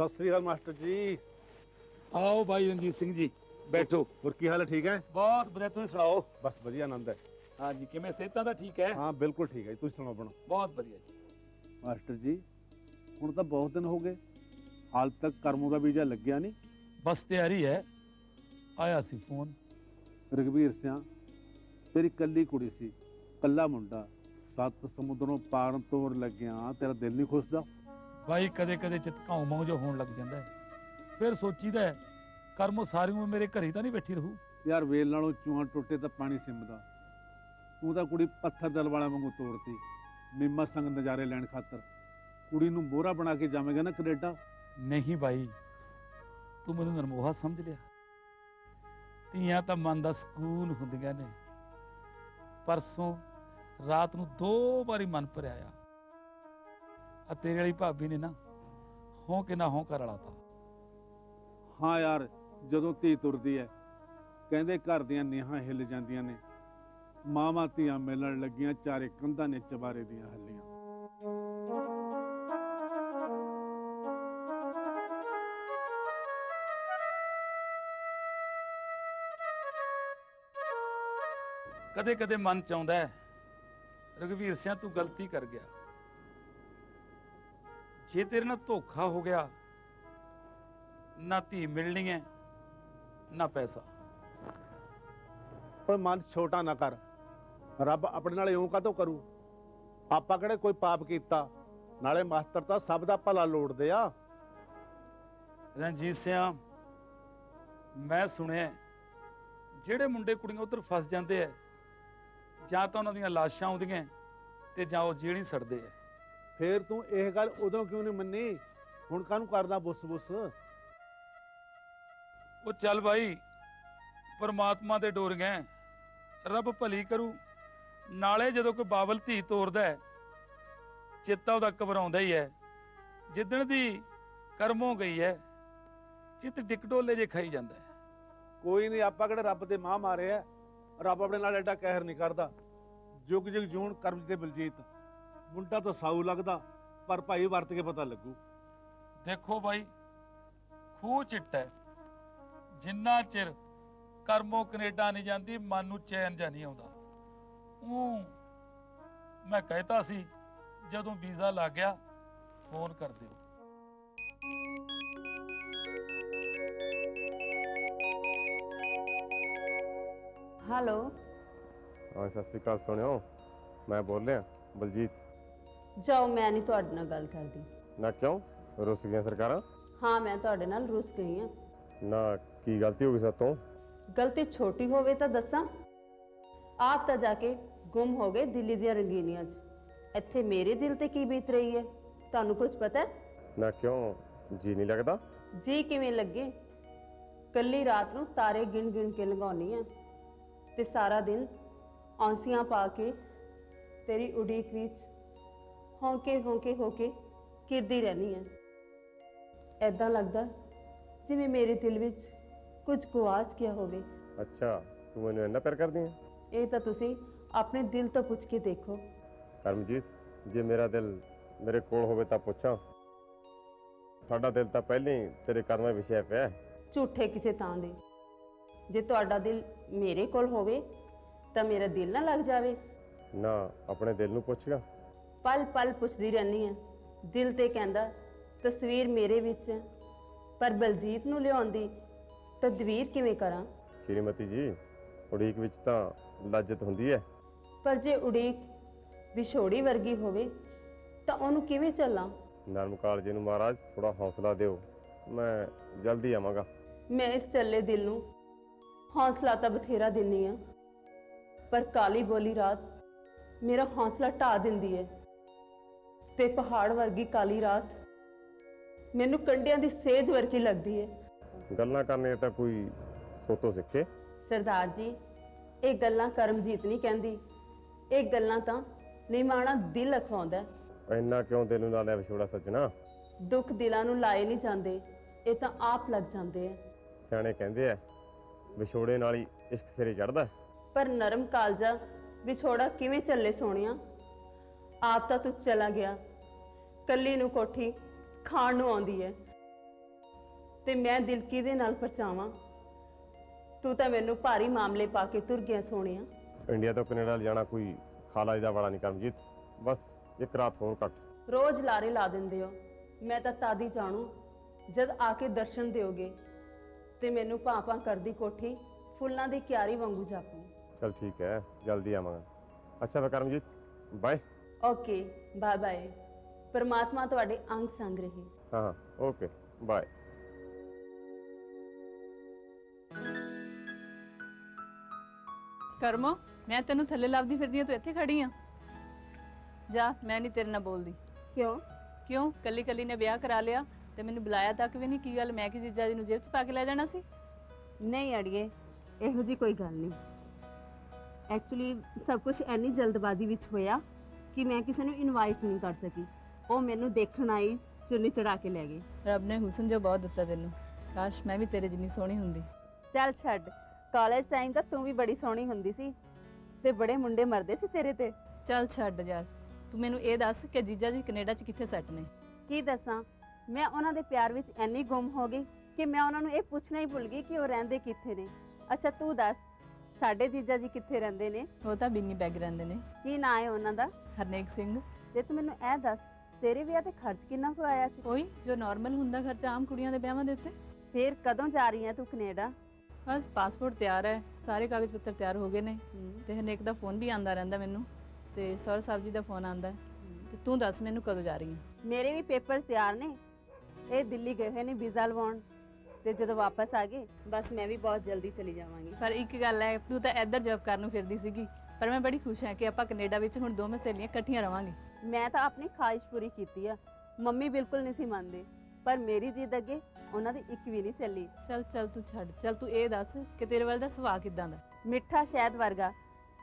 ਸਤਿ ਸ੍ਰੀ ਅਕਾਲ ਮਾਸਟਰ ਜੀ। ਆਓ ਭਾਈ ਰਣਜੀਤ ਸਿੰਘ ਜੀ, ਬੈਠੋ। ਹੋਰ ਕੀ ਹਾਲ ਹੈ? ਠੀਕ ਹੈ? ਬਹੁਤ ਵਧੀਆ, ਤੁਸੀਂ ਸੁਣਾਓ? ਬਸ ਵਧੀਆ, ਆਨੰਦ ਹੈ। ਹਾਂਜੀ, ਕਿਵੇਂ ਸਿਹਤਾਂ ਤਾਂ ਠੀਕ ਹੈ? ਹਾਂ ਬਿਲਕੁਲ ਠੀਕ ਹੈ ਜੀ, ਤੁਸੀਂ ਸੁਣਾਓ ਆਪਣਾ? ਬਹੁਤ ਵਧੀਆ ਜੀ। ਮਾਸਟਰ ਜੀ ਹੁਣ ਤਾਂ ਬਹੁਤ ਦਿਨ ਹੋ ਗਏ, ਹਾਲ ਤੱਕ ਕਰਮੋਂ ਦਾ ਵੀਜ਼ਾ ਲੱਗਿਆ ਨਹੀਂ। ਬਸ ਤਿਆਰੀ ਹੈ, ਆਇਆ ਸੀ ਫੋਨ। ਰਘਵੀਰ ਸਿਆਂ ਤੇਰੀ ਕੱਲੀ ਕੁੜੀ ਸੀ, ਕੱਲਾ ਮੁੰਡਾ, 7 ਸਮੁੰਦਰੋਂ ਪਾਰ ਤੋਰ ਲੱਗਿਆ, ਤੇਰਾ ਦਿਲ ਨਹੀਂ ਖੁੱਸਦਾ? ਭਾਈ ਕਦੇ ਕਦੇ ਚਿੱਤ ਘਾਉ ਮਾਉ ਜੋ ਹੋਣ ਲੱਗ ਜਾਂਦਾ ਹੈ, ਫਿਰ ਸੋਚੀਦਾ ਹੈ ਕਰਮੋ ਸਾਰੀ ਉਮਰ ਮੇਰੇ ਘਰੇ ਤਾਂ ਨਹੀਂ ਬੈਠੀ ਰਹੂ। ਯਾਰ ਵੇਲ ਨਾਲੋਂ ਚੂਹਾ ਟੁੱਟੇ ਤਾਂ ਪਾਣੀ ਸਿੰਮਦਾ। ਤੂੰ ਤਾਂ ਕੁੜੀ ਪੱਥਰ ਦਿਲ ਵਾਲਾ ਵਾਂਗੂ ਤੋੜਤੀ, ਮੀਮਾ ਸੰਗ ਨਜ਼ਾਰੇ ਲੈਣ ਖਾਤਰ। ਕੁੜੀ ਨੂੰ ਮੋਹਰਾ ਬਣਾ ਕੇ ਜਾਵੇਂਗਾ ਨਾ ਕੈਨੇਡਾ। ਨਹੀਂ ਭਾਈ, ਤੂੰ ਮੈਨੂੰ ਨਰਮੋਹਾ ਸਮਝ ਲਿਆ। ਧੀਆਂ ਤਾਂ ਮਨ ਦਾ ਸਕੂਨ ਹੁੰਦੀਆਂ ਨੇ। ਪਰਸੋਂ ਰਾਤ ਨੂੰ 2 ਵਾਰੀ ਮਨ ਭਰਿਆ ਆ ਤੇਰੇ ਵਾਲੀ ਭਾਬੀ ਨੇ ਨਾ ਹੋਂ ਕਿ ਨਾ ਹੋਂ ਕਰ ਲਾਤਾ। ਹਾਂ ਯਾਰ, ਜਦੋਂ ਧੀ ਤੁਰਦੀ ਹੈ ਕਹਿੰਦੇ ਘਰ ਦੀਆਂ ਨੀਹਾਂ ਹਿੱਲ ਜਾਂਦੀਆਂ ਨੇ। ਮਾਵਾਂ ਧੀਆਂ ਮਿਲਣ ਲੱਗੀਆਂ, ਚਾਰੇ ਕੰਧਾਂ ਨੇ ਚਬਾਰੇ ਦੀਆਂ ਹੱਲੀਆਂ। ਕਦੇ ਕਦੇ ਮਨ ਚ ਆਉਂਦਾ ਹੈ ਰਘਵੀਰ ਸਿਆਂ ਤੂੰ ਗਲਤੀ ਕਰ ਗਿਆ। ਜੇ ਤੇਰੇ ਨਾਲ ਧੋਖਾ ਹੋ ਗਿਆ, ਨਾ ਧੀ ਮਿਲਣੀ ਹੈ ਨਾ ਪੈਸਾ। ਪਰ ਮਨ ਛੋਟਾ ਨਾ ਕਰ, ਰੱਬ ਆਪਣੇ ਨਾਲ ਇਉਂ ਕਾਹਤੋਂ ਕਰੂ? ਆਪਾਂ ਕਿਹੜੇ ਕੋਈ ਪਾਪ ਕੀਤਾ? ਨਾਲੇ ਮਾਸਟਰ ਤਾਂ ਸਭ ਦਾ ਭਲਾ ਲੋੜਦੇ ਆ। ਰਣਜੀਤ ਸਿਆਂ, ਮੈਂ ਸੁਣਿਆ ਜਿਹੜੇ ਮੁੰਡੇ ਕੁੜੀਆਂ ਉਧਰ ਫਸ ਜਾਂਦੇ ਐ, ਜਾਂ ਤਾਂ ਉਹਨਾਂ ਦੀਆਂ ਲਾਸ਼ਾਂ ਆਉਂਦੀਆਂ ਤੇ ਜਾਂ ਉਹ ਜੇਲ੍ਹ ਹੀ ਸੜਦੇ ਐ। ਫੇਰ ਤੂੰ ਇਹ ਗੱਲ ਉਦੋਂ ਕਿਉਂ ਨਹੀਂ ਮੰਨੀ? ਹੁਣ ਕਾਹਨੂੰ ਕਰਦਾ ਬੁੱਸ? ਉਹ ਚੱਲ ਭਾਈ, ਪਰਮਾਤਮਾ ਦੇ ਡੋਰੀਆਂ, ਰੱਬ ਭਲੀ ਕਰੂ। ਨਾਲੇ ਜਦੋਂ ਕੋਈ ਬਾਬਲ ਧੀ ਤੋਰਦਾ ਹੈ, ਚਿੱਤਾ ਉਹਦਾ ਘਬਰਾਉਂਦਾ ਹੀ ਹੈ। ਜਿੱਦਣ ਦੀ ਕਰਮੋਂ ਗਈ ਹੈ, ਚਿੱਤ ਡਿਕਡੋਲੇ ਜੇ ਖਾਈ ਜਾਂਦਾ ਹੈ। ਕੋਈ ਨਹੀਂ, ਆਪਾਂ ਕਿਹੜੇ ਰੱਬ ਦੇ ਮਾਂ ਮਾਰੇ ਆ? ਰੱਬ ਆਪਣੇ ਨਾਲ ਐਡਾ ਕਹਿਰ ਨਹੀਂ ਕਰਦਾ। ਜੁਗ ਜੁਗ ਜੂਣ ਕਰਮ ਤੇ ਬਲਜੀਤ। ਮੁੰਡਾ ਤਾਂ ਸਾਊ ਲੱਗਦਾ, ਪਰ ਭਾਈ ਵਰਤ ਕੇ ਪਤਾ ਲੱਗੂ। ਦੇਖੋ ਭਾਈ, ਖੂਹ ਚਿੱਟਾ ਹੈ। ਜਿੰਨਾ ਚਿਰ ਕਰਮੋਂ ਕੈਨੇਡਾ ਨਹੀਂ ਜਾਂਦੀ, ਮਨ ਨੂੰ ਚੈਨ ਜਾਂ ਨਹੀਂ ਆਉਂਦਾ। ਮੈਂ ਕਹਿਤਾ ਸੀ ਜਦੋਂ ਵੀਜ਼ਾ ਲੱਗ ਗਿਆ ਫੋਨ ਕਰ ਦਿਓ। ਹੈਲੋ। ਹਾਂ ਸਤਿ ਸ਼੍ਰੀ ਅਕਾਲ ਸੁਣਿਓ, ਮੈਂ ਬੋਲ ਰਿਹਾ ਬਲਜੀਤ। ਜਾਓ, ਮੈਂ ਨਹੀਂ ਤੁਹਾਡੇ ਨਾਲ ਗੱਲ ਕਰਦੀ। ਨਾ ਕਿਉਂ, ਰੁੱਸ ਗਈਆਂ ਸਰਕਾਰਾਂ? ਹਾਂ, ਮੈਂ ਤੁਹਾਡੇ ਨਾਲ ਰੁੱਸ ਗਈ ਹਾਂ। ਨਾ ਕੀ ਗਲਤੀ ਹੋ ਗਈ ਸਾਤੋਂ? ਗਲਤੀ ਛੋਟੀ ਹੋਵੇ ਤਾਂ ਦੱਸਾਂ? ਆਪ ਤਾਂ ਜਾ ਕੇ ਗੁੰਮ ਹੋ ਗਏ ਦਿੱਲੀ ਦੀਆਂ ਰੰਗੀਨੀਆਂ 'ਚ। ਇੱਥੇ ਮੇਰੇ ਦਿਲ ਤੇ ਕੀ ਬੀਤ ਰਹੀ ਹੈ ਤੁਹਾਨੂੰ ਕੁਝ ਪਤਾ ਹੈ? ਨਾ ਕਿਉਂ, ਜੀ ਨਹੀਂ ਲੱਗਦਾ? ਜੀ ਕਿਵੇਂ ਲੱਗੇ? ਕੱਲੀ ਰਾਤ ਨੂੰ ਤਾਰੇ ਗਿਣ ਗਿਣ ਕੇ ਲੰਘਾਉਣੀ ਆ ਤੇ ਸਾਰਾ ਦਿਨ ਔਂਸੀਆਂ ਪਾ ਕੇ ਤੇਰੀ ਉਡੀਕ ਵਿੱਚ ਹੌਂਕੇ ਹੋ ਕੇ ਕਿਰਦੀ ਰਹਿਣੀ ਹੈ। ਐਦਾਂ ਲੱਗਦਾ ਜਿਵੇਂ ਮੇਰੇ ਦਿਲ ਵਿੱਚ ਕੁਝ ਗੁਆਚ ਗਿਆ ਹੋਵੇ। ਅੱਛਾ, ਤੂੰ ਮੈਨੂੰ ਇੰਨਾ ਪਿਆਰ ਕਰਦੀ ਹੈ? ਇਹ ਤਾਂ ਤੁਸੀਂ ਆਪਣੇ ਦਿਲ ਤੋਂ ਪੁੱਛ ਕੇ ਦੇਖੋ। ਕਰਮਜੀਤ, ਜੇ ਮੇਰਾ ਦਿਲ ਮੇਰੇ ਕੋਲ ਹੋਵੇ ਤਾਂ ਪੁੱਛਾਂ। ਸਾਡਾ ਦਿਲ ਤਾਂ ਪਹਿਲਾਂ ਹੀ ਤੇਰੇ ਕਰਮਾਂ ਵਿਛਿਆ ਪਿਆ ਹੈ। ਝੂਠੇ ਕਿਸੇ ਤਾਂ ਦੇ। ਜੇ ਤੁਹਾਡਾ ਦਿਲ ਮੇਰੇ ਕੋਲ ਹੋਵੇ ਤਾਂ ਮੇਰਾ ਦਿਲ ਨਾ ਲੱਗ ਜਾਵੇ? ਨਾ ਆਪਣੇ ਦਿਲ ਨੂੰ ਪੁੱਛਗਾ। ਪਲ ਪਲ ਪੁੱਛਦੀ ਰਹਿੰਦੀ ਹਾਂ। ਦਿਲ ਤੇ ਕਹਿੰਦਾ ਤਸਵੀਰ ਮੇਰੇ ਵਿੱਚ ਹੈ, ਪਰ ਬਲਜੀਤ ਨੂੰ ਲਿਆਉਣ ਦੀ ਤਦਵੀਰ ਕਿਵੇਂ ਕਰਾਂ? ਸ਼੍ਰੀਮਤੀ ਜੀ, ਉਡੀਕ ਵਿੱਚ ਤਾਂ ਲੱਜਤ ਹੁੰਦੀ ਹੈ। ਪਰ ਜੇ ਉਡੀਕ ਵਿਛੋੜੀ ਵਰਗੀ ਹੋਵੇ ਤਾਂ ਉਹਨੂੰ ਕਿਵੇਂ ਚੱਲਾਂ? ਨਰਮ ਕਾਲਜੇ ਨੂੰ ਮਹਾਰਾਜ ਥੋੜਾ ਹੌਸਲਾ ਦਿਓ, ਮੈਂ ਜਲਦੀ ਆਵਾਂਗਾ। ਮੈਂ ਇਸ ਚੱਲੇ ਦਿਲ ਨੂੰ ਹੌਸਲਾ ਤਾਂ ਬਥੇਰਾ ਦਿੰਨੀ ਆ, ਪਰ ਕਾਲੀ ਬੋਲੀ ਰਾਤ ਮੇਰਾ ਹੌਸਲਾ ਢਾਹ ਦਿੰਦੀ ਹੈ ਤੇ ਪਹਾੜ ਵਰਗੀ ਕਾਲੀ ਰਾਤ ਮੈਨੂੰ ਕੰਡਿਆਂ ਦੀ ਸੇਜ ਵਰਗੀ ਲੱਗਦੀ ਹੈ। ਗੱਲਾਂ ਕਰਨੀਆਂ ਤਾਂ ਕੋਈ ਸੋਤੋਂ ਸਿੱਖੇ। ਸਰਦਾਰ ਜੀ, ਇਹ ਗੱਲਾਂ ਕਰਮਜੀਤ ਨਹੀਂ ਕਹਿੰਦੀ, ਇਹ ਗੱਲਾਂ ਤਾਂ ਨਿਮਾਣਾ ਦਿਲ ਅਖਵਾਉਂਦਾ। ਇੰਨਾ ਕਿਉਂ ਦਿਲ ਨੂੰ ਲਾ ਲਿਆ ਵਿਛੋੜਾ ਸੱਜਣਾ? ਦੁੱਖ ਦਿਲਾਂ ਨੂੰ ਲਾਏ ਨਹੀਂ ਜਾਂਦੇ, ਇਹ ਤਾਂ ਆਪ ਲੱਗ ਜਾਂਦੇ ਆ। ਸਿਆਣੇ ਕਹਿੰਦੇ ਆ ਵਿਛੋੜੇ ਨਾਲ ਹੀ ਇਸ਼ਕ ਸਿਰੇ ਚੜਦਾ। ਪਰ ਨਰਮ ਕਾਲਜਾ ਵਿਛੋੜਾ ਕਿਵੇਂ ਚੱਲੇ ਸੋਹਣਿਆ? ਆਪ ਤਾਂ ਤੂੰ ਚਲਾ ਗਿਆ, ਕੱਲੀ ਨੂੰ ਕੋਠੀ ਖਾਣ ਨੂੰ ਆਉਂਦੀ ਹੈ। ਤੇ ਮੈਂ ਦਿਲ ਕਿਹਦੇ ਨਾਲ ਪਰਚਾਵਾਂ। ਤੂੰ ਤਾਂ ਮੈਨੂੰ ਭਾਰੀ ਮਾਮਲੇ ਪਾ ਕੇ ਤੁਰ ਗਿਆ ਸੋਹਣਿਆ। ਇੰਡੀਆ ਤੋਂ ਕੈਨੇਡਾ ਲਿਜਾਣਾ ਕੋਈ ਖਾਲਾ ਜੀ ਦਾ ਵਾਲਾ ਨਹੀਂ ਕਰਮਜੀਤ, ਬਸ ਇੱਕ ਰਾਤ ਹੋਰ ਘੱਟ। ਰੋਜ਼ ਲਾਰੇ ਲਾ ਦਿੰਦੇ ਹੋ। ਮੈਂ ਤਾਂ ਤਾਦੀ ਜਾਣੂ ਜਦ ਆ ਕੇ ਦਰਸ਼ਨ ਦਿਓਗੇ ਤੇ ਮੈਨੂੰ ਭਾਂ ਕਰਦੀ ਕੋਠੀ ਫੁੱਲਾਂ ਦੀ ਕਿਆਰੀ ਵਾਂਗੂ ਜਾਪੂ। चल ठीक है, जल्दी आवांगा। अच्छा फिर Karamjit, bye. Okay, bye bye. ਪਰਮਾਤਮਾ ਤੁਹਾਡੇ ਅੰਗ ਸੰਗ ਰਹੇ। हाँ हाँ, ओके बाय। ਕਰਮੋ, ਮੈਂ ਤੈਨੂੰ ਥੱਲੇ ਲੱਭਦੀ ਫਿਰਦੀ ਆ, ਤੂੰ ਇੱਥੇ ਖੜੀ ਆ। ਜਾ, ਮੈਂ ਨਹੀਂ ਤੇਰੇ ਨਾਲ ਬੋਲਦੀ। ਕਿਉਂ? ਕਿਉਂ? ਕੱਲੀ ਕੱਲੀ ਨੇ ਵਿਆਹ ਕਰਾ ਲਿਆ ਤੇ ਮੈਨੂੰ ਬੁਲਾਇਆ ਤੱਕ ਵੀ ਨਹੀਂ। ਕੀ ਗੱਲ, ਮੈਂ ਕਿ ਜੀਜਾ ਜੀ ਨੂੰ ਜੇਬ 'ਚ ਪਾ ਕੇ ਲੈ ਜਾਣਾ ਸੀ? ਨਹੀਂ ਅੜੀਏ, ਇਹੋ ਜੀ ਕੋਈ ਗੱਲ ਨਹੀਂ। ਐਕਚੁਅਲੀ ਸਭ ਕੁਝ ਇੰਨੀ ਜਲਦਬਾਜ਼ੀ ਵਿੱਚ ਹੋਇਆ ਕਿ ਮੈਂ ਕਿਸੇ ਨੂੰ ਇਨਵਾਈਟ ਨਹੀਂ ਕਰ ਸਕੀ। ਉਹ ਮੈਨੂੰ ਦੇਖਣ ਆਈ, ਚੁੰਨੀ ਚੜਾ ਕੇ ਲੈ ਗਏ। ਰੱਬ ਨੇ ਹੁਸਨ ਜੋ ਬਹੁਤ ਦਿੱਤਾ ਤੈਨੂੰ, ਕਾਸ਼ ਮੈਂ ਵੀ ਤੇਰੇ ਜਿੰਨੀ ਸੋਹਣੀ ਹੁੰਦੀ। ਚੱਲ ਛੱਡ, ਕਾਲਜ ਟਾਈਮ ਤਾਂ ਤੂੰ ਵੀ ਬੜੀ ਸੋਹਣੀ ਹੁੰਦੀ ਸੀ ਤੇ ਬੜੇ ਮੁੰਡੇ ਮਰਦੇ ਸੀ ਤੇਰੇ ਤੇ। ਚੱਲ ਛੱਡ ਯਾਰ, ਤੂੰ ਮੈਨੂੰ ਇਹ ਦੱਸ ਕਿ ਜੀਜਾ ਜੀ ਕੈਨੇਡਾ 'ਚ ਕਿੱਥੇ ਸੈੱਟ ਨੇ? ਕੀ ਦੱਸਾਂ, ਮੈਂ ਉਹਨਾਂ ਦੇ ਪਿਆਰ ਵਿੱਚ ਇੰਨੀ ਗੁੰਮ ਹੋ ਗਈ ਕਿ ਮੈਂ ਉਹਨਾਂ ਨੂੰ ਇਹ ਪੁੱਛਣਾ ਹੀ ਭੁੱਲ ਗਈ ਕਿ ਉਹ ਰਹਿੰਦੇ ਕਿੱਥੇ ਨੇ। ਅੱਛਾ ਤੂੰ ਦੱਸ, ਸਾਡੇ ਜੀਜਾ ਜੀ ਕਿੱਥੇ ਰਹਿੰਦੇ ਨੇ? ਉਹ ਤਾਂ ਬਿੰਨੀ ਬੈਗ ਰਹਿੰਦੇ ਨੇ। ਕੀ ਨਾਂ ਹੈ ਉਹਨਾਂ ਦਾ? ਹਰਨੇਕ ਸਿੰਘ। ਤੇ ਤੂੰ ਮੈਨੂੰ ਇਹ ਦੱਸ, ਤੇਰੇ ਵਿਆਹ ਤੇ ਖਰਚ ਕਿੰਨਾ ਕੁ ਆਇਆ ਸੀ? ਉਹੀ ਜੋ ਨਾਰਮਲ ਹੁੰਦਾ ਖਰਚਾ ਆਮ ਕੁੜੀਆਂ ਦੇ ਵਿਆਹਾਂ ਦੇ ਉੱਤੇ। ਫੇਰ ਕਦੋਂ ਜਾ ਰਹੀ ਹੈ ਤੂੰ ਕੈਨੇਡਾ? ਬਸ ਪਾਸਪੋਰਟ ਤਿਆਰ ਹੈ, ਸਾਰੇ ਕਾਗਜ਼ ਪੱਤਰ ਤਿਆਰ ਹੋ ਗਏ ਨੇ ਤੇ ਹਰਨੇਕ ਦਾ ਫੋਨ ਵੀ ਆਂਦਾ ਰਹਿੰਦਾ ਮੈਨੂੰ, ਤੇ ਸੌਰ ਸਾਹਿਬ ਜੀ ਦਾ ਫੋਨ ਆਂਦਾ। ਤੇ ਤੂੰ ਦੱਸ ਮੈਨੂੰ ਕਦੋਂ ਜਾ ਰਹੀ ਹੈ? ਮੇਰੇ ਵੀ ਪੇਪਰਸ ਤਿਆਰ ਨੇ। ਇਹ ਦਿੱਲੀ ਗਏ ਹੋਏ ਨੇ ਵੀਜ਼ਾ ਲਵਾਉਣ, ਤੇ ਜਦੋਂ ਵਾਪਸ ਆ ਗਏ ਬਸ ਮੈਂ ਵੀ ਬਹੁਤ ਜਲਦੀ ਚਲੀ ਜਾਵਾਂਗੀ। ਪਰ ਇੱਕ ਗੱਲ ਹੈ, ਤੂੰ ਤਾਂ ਇੱਧਰ ਜੌਬ ਕਰਨ ਨੂੰ ਫਿਰਦੀ ਸੀਗੀ, ਪਰ ਮੈਂ ਬੜੀ ਖੁਸ਼ ਹਾਂ ਕਿ ਆਪਾਂ ਕੈਨੇਡਾ ਵਿੱਚ ਹੁਣ ਦੋਵੇਂ ਸਹੇਲੀਆਂ ਇਕੱਠੀਆਂ ਰਵਾਂਗੇ। ਮੈਂ ਤਾਂ ਆਪਣੀ ਖਾਹਿਸ਼ ਪੂਰੀ ਕੀਤੀ ਆ। ਮੰਮੀ ਬਿਲਕੁਲ ਨਹੀਂ ਸੀ ਮੰਨਦੇ, ਪਰ ਮੇਰੀ ਜਿੱਦ ਅੱਗੇ ਉਹਨਾਂ ਦੀ ਇੱਕ ਵੀ ਨਹੀਂ ਚੱਲੀ। ਚੱਲ ਚੱਲ ਤੂੰ ਛੱਡ, ਚੱਲ ਤੂੰ ਇਹ ਦੱਸ ਕਿ ਤੇਰੇ ਵੱਲ ਦਾ ਸੁਭਾਅ ਕਿਦਾਂ ਦਾ? ਮਿੱਠਾ ਸ਼ਹਿਦ ਵਰਗਾ।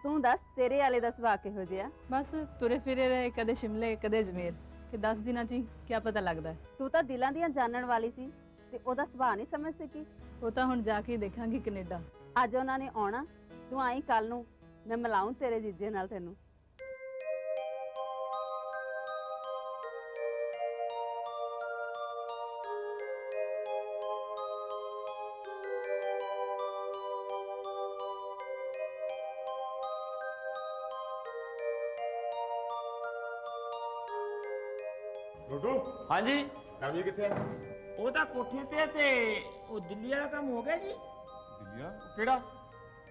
ਤੂੰ ਦੱਸ, ਤੇਰੇ ਵਾਲੇ ਦਾ ਸੁਭਾਅ ਕਿਹੋ ਜਿਹਾ? ਬਸ ਤੁਰੇ ਫਿਰੇ ਰਹੇ, ਕਦੇ ਸ਼ਿਮਲੇ ਕਦੇ ਅਜਮੇਰ, ਕਿ 10 ਦਿਨਾਂ 'ਚ ਹੀ ਕਿਆ ਪਤਾ ਲੱਗਦਾ ਹੈ। ਤੂੰ ਤਾਂ ਦਿਲਾਂ ਦੀਆਂ ਜਾਣਨ ਵਾਲੀ ਸੀ ਤੇ ਉਹਦਾ ਸੁਭਾਅ ਨਹੀਂ ਸਮਝ ਸਕੀ। ਉਹ ਤਾਂ ਹੁਣ ਜਾ ਕੇ ਹੀ ਦੇਖਾਂਗੀ ਕੈਨੇਡਾ। ਅੱਜ ਉਹਨਾਂ ਨੇ ਆਉਣਾ, ਤੂੰ ਆਈ ਕੱਲ ਨੂੰ, ਮੈਂ ਮਿਲਾਉਂ ਤੇਰੇ ਜੀਜੇ ਨਾਲ ਤੈਨੂੰ। रोटू, ਹਾਂਜੀ, करमजीत किथे है? ਉਹ ਤਾਂ ਕੋਠੇ ਤੇ ਉਹ ਦਿੱਲੀ ਵਾਲਾ ਕੰਮ ਹੋ ਗਿਆ ਜੀ। दिव्या, केड़ा?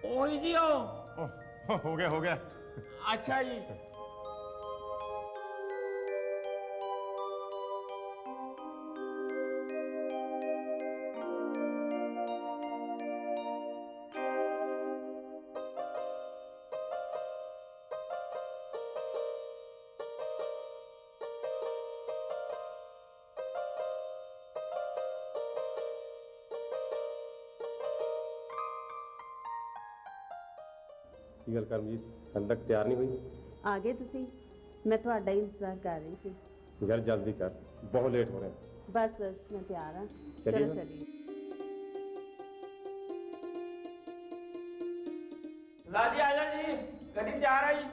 ਉਹੀ ਜੀ ਉਹ। ओह, हो गया हो गया। ਅੱਛਾ ਜੀ। की गल करमजीत, हाले तक तैयार नहीं हुई? ਆ ਗਏ ਤੁਸੀਂ? ਮੈਂ ਤੁਹਾਡਾ ਹੀ ਇੰਤਜ਼ਾਰ ਕਰ ਰਹੀ ਸੀ। यार जल्दी कर, बहुत लेट हो रहे हैं। ਬਸ ਬਸ ਮੈਂ ਤਿਆਰ ਹਾਂ। चलिए ਚਲੋ फिर। ਚਲੀਏ। ਲਾ ਜੀ ਆ ਜਾ ਜੀ, ਗੱਡੀ ਤਿਆਰ ਹੈ ਜੀ।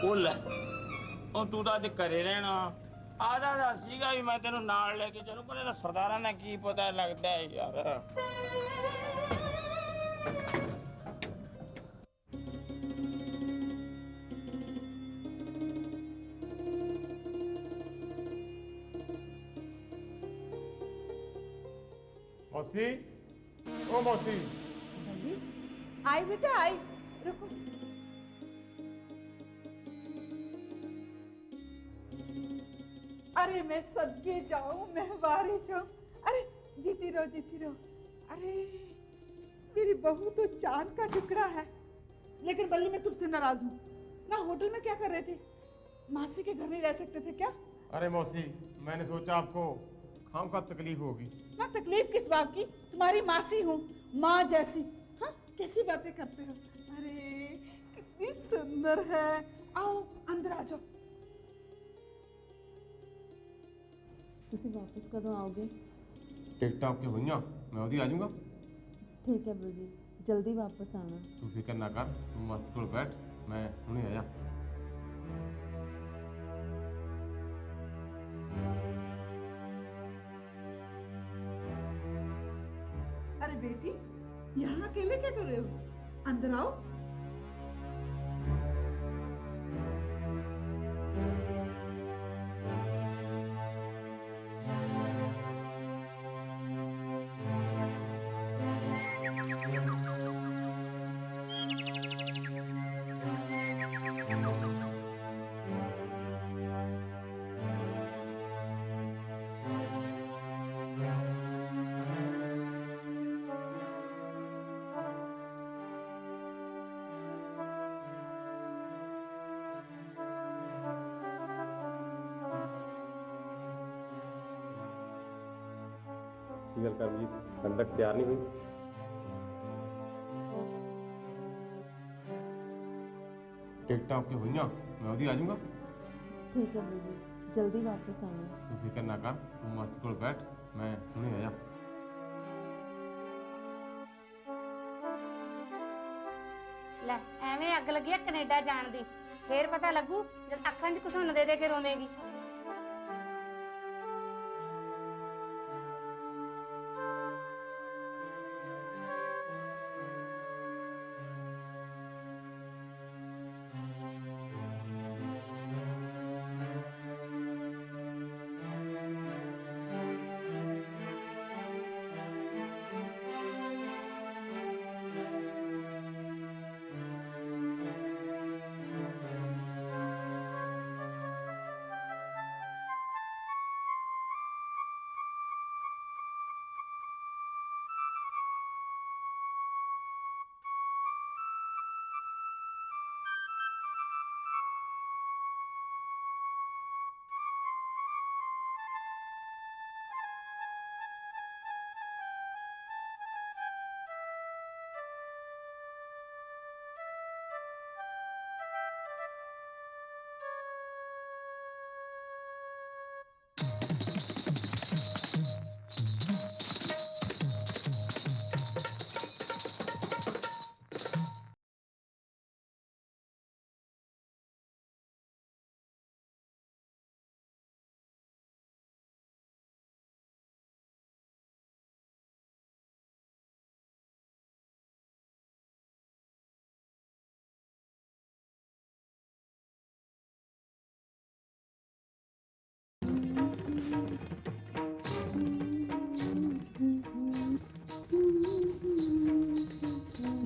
ਉਹ ਲੈ, ਉਹ ਤੂੰ ਤਾਂ ਅੱਜ ਘਰੇ ਰਹਿਣਾ। ਆਦਾ ਦਾ ਸੀਗਾ ਵੀ ਮੈਂ ਤੈਨੂੰ ਨਾਲ ਲੈ ਕੇ ਚਲੂ, ਪਰ ਇਹਦਾ ਸਰਦਾਰਾਂ ਨੇ ਕੀ ਪਤਾ ਲੱਗਦਾ ਹੈ ਯਾਰ। मौसी, ओ मौसी। आई बेटा आई, रुको। अरे मैं सदके जाऊं, मैं वारी जाऊं। अरे जीती रहो, जीती रहो। अरे मेरी बहू तो चांद का टुकड़ा है। लेकिन बल्ली मैं तुमसे नाराज हूँ ना। होटल में क्या कर रहे थे? मासी के घर नहीं रह सकते थे क्या? अरे मौसी, मैंने सोचा आपको खाम का तकलीफ होगी। ना तकलीफ किस बात की? तुम्हारी मासी हूँ, माँ जैसी। हाँ, कैसी बातें करते हो? अरे कितनी सुंदर है। आओ अंदर आ जाओ। ਤੁਸੀਂ ਵਾਪਸ ਕਦੋਂ ਆਓਗੇ? टिकट आपके भैया, मैं उदी आ जाऊंगा। ठीक है बलजीत, जल्दी वापस आना। तू फिक्र ना कर, तू मासी को बैठ, मैं हुणे आया। अरे बेटी, यहाँ अकेले क्या कर रहे हो? अंदर आओ। गल कर जी, हाले तक तैयार नहीं हुई। टिकट आपके भैया, मैं उदी आ जाऊंगा। ठीक है बलजीत, जल्दी वापस आना। तू फिक्र ना कर, तू मासी को बैठ, मैं हुणे आया। ਲੈ ਐਵੇਂ ਅੱਗ ਲੱਗੀ ਆ ਕੈਨੇਡਾ ਜਾਣ ਦੀ। ਫੇਰ ਪਤਾ ਲੱਗੂ ਜਦ ਅੱਖਾਂ 'ਚ ਘੁਸੁੰਨ ਦੇ ਦੇ ਕੇ ਰੋਵੇਂਗੀ।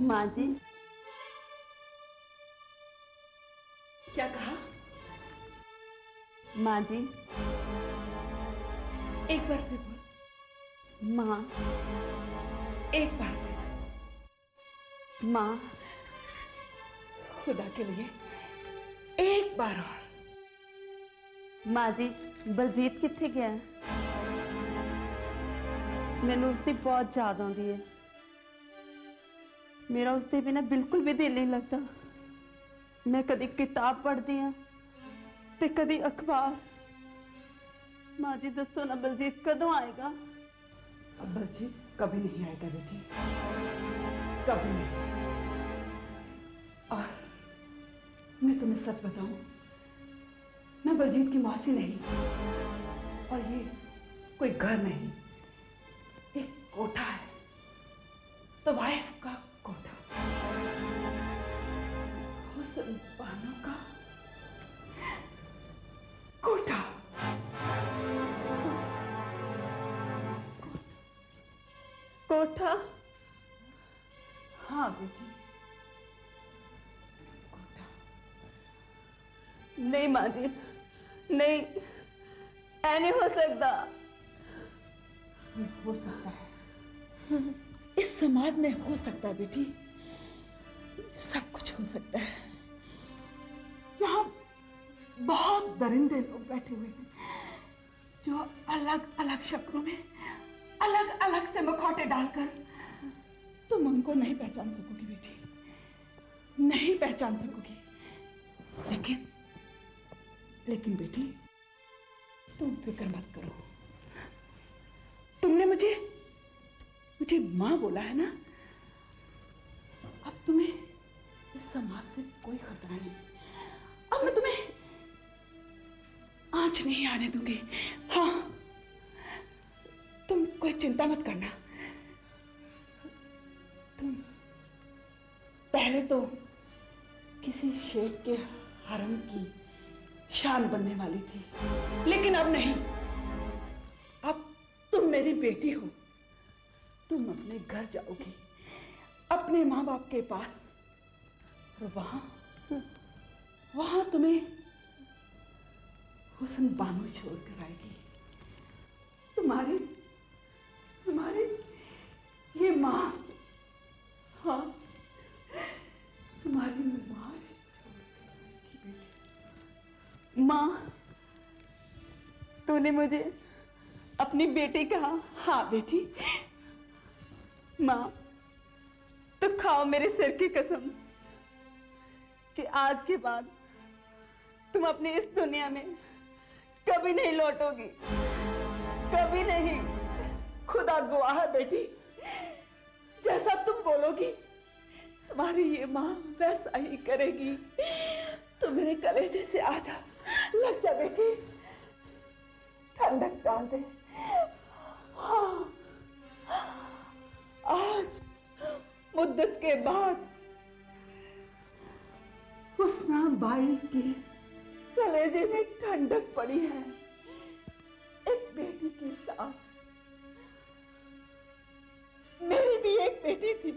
माँ जी, क्या कहा? माँ जी, एक बार फिर बोल। माँ, एक बार फिर। माँ, खुदा के लिए एक बार और। माँ जी, बलजीत कित्थे गया? मैनू उसकी बहुत याद आती है। मेरा उसके बिना बिल्कुल भी दिल नहीं लगता। मैं कदी किताब पढ़ती हाँ ते कदी अखबार। माँ जी दसो ना, बलजीत कदों आएगा? अब बलजीत कभी नहीं आएगा बेटी, कभी नहीं। और मैं तुम्हें सच बताऊं, मैं बलजीत की मौसी नहीं, और ये कोई घर नहीं, एक कोठा है, तो वाइफ का कोठा, हुस्न बानो का कोठा। कोठा? हाँ बेटी, नहीं माँ जी, नहीं, ऐ नहीं हो सकता। हो सकता है, इस समाज में हो सकता है बेटी, सब कुछ हो सकता है। यहाँ बहुत दरिंदे लोग बैठे हुए हैं जो अलग अलग शक्लों में अलग अलग से मुखौटे डालकर तुम उनको नहीं पहचान सकोगी बेटी, नहीं पहचान सकोगी। लेकिन बेटी तुम फिक्र मत करो। तुमने मुझे मां बोला है ना, अब तुम्हें इस समाज से कोई खतरा नहीं। अब मैं तुम्हें आंच नहीं आने दूंगी। हाँ, तुम कोई चिंता मत करना। तुम पहले तो किसी शेख के हरम की शान बनने वाली थी, लेकिन अब नहीं। अब तुम मेरी बेटी हो। तुम अपने घर जाओगी, अपने माँ बाप के पास, और वहां तुम्हें हुस्न बानो छोड़ कर आएगी। तुम्हारी ये माँ, हाँ, तुम्हारी माँ माँ, तूने मुझे अपनी बेटी कहा? हाँ बेटी। माँ, तो खाओ मेरे सिर की कसम कि आज के बाद तुम अपनी इस दुनिया में कभी नहीं लौटोगी, कभी नहीं। खुदा गवाह है बेटी, जैसा तुम बोलोगी तुम्हारी ये माँ वैसा ही करेगी। तो मेरे कलेजे से आ जा, लग जा बेटी, ठंडक डाल दे। हाँ, आज मुद्दत के बाद हुस्ना बाई के कलेजे में ठंडक पड़ी है। एक बेटी के साथ मेरी भी एक बेटी थी,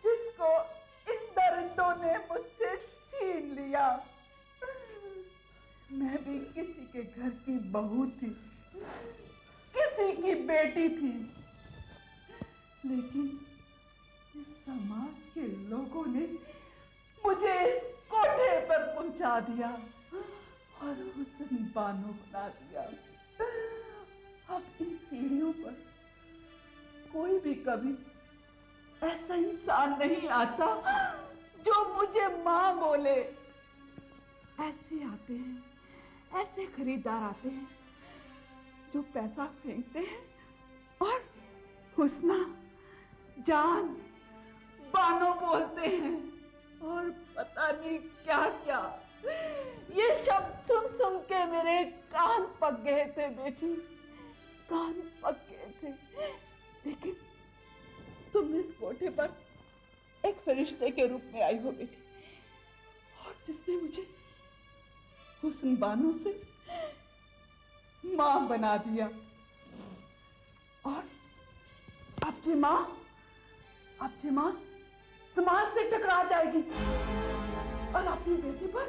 जिसको इन दरिंदों ने मुझसे छीन लिया। मैं भी किसी के घर की बहू थी, किसी की बेटी थी, लेकिन इस समाज के लोगों ने मुझे इस कोठे पर पहुंचा दिया और हुस्न बानो बना दिया। अब इन सीढ़ियों पर कोई भी कभी ऐसा इंसान नहीं आता जो मुझे मां बोले। ऐसे आते हैं, ऐसे खरीदार आते हैं जो पैसा फेंकते हैं और हुस्ना, जान, बानो बोलते हैं और पता नहीं क्या क्या। ये शब्द सुन सुन के मेरे कान पक गए थे बेटी, कान पक गए थे। लेकिन तुम इस कोठे पर एक फरिश्ते के रूप में आई हो बेटी, और जिसने मुझे हुस्न बानो से मां बना दिया। और अब जी मां समाज से टकरा जाएगी और अपनी बेटी पर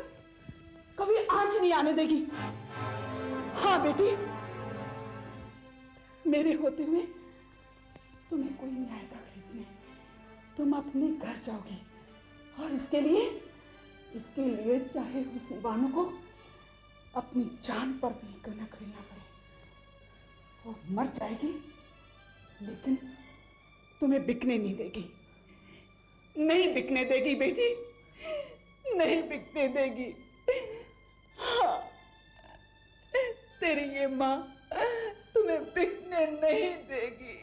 कभी आंच नहीं आने देगी। हाँ बेटी, मेरे होते हुए तुम्हें कोई नहीं आएगा खरीदने। तुम अपने घर जाओगी और इसके लिए चाहे हुस्न बानो को अपनी जान पर भी क्यों न खरीदना पड़े, वो मर जाएगी लेकिन तुम्हें बिकने नहीं देगी। नहीं बिकने देगी बेटी, नहीं बिकने देगी। हाँ, तेरी ये माँ तुम्हें बिकने नहीं देगी।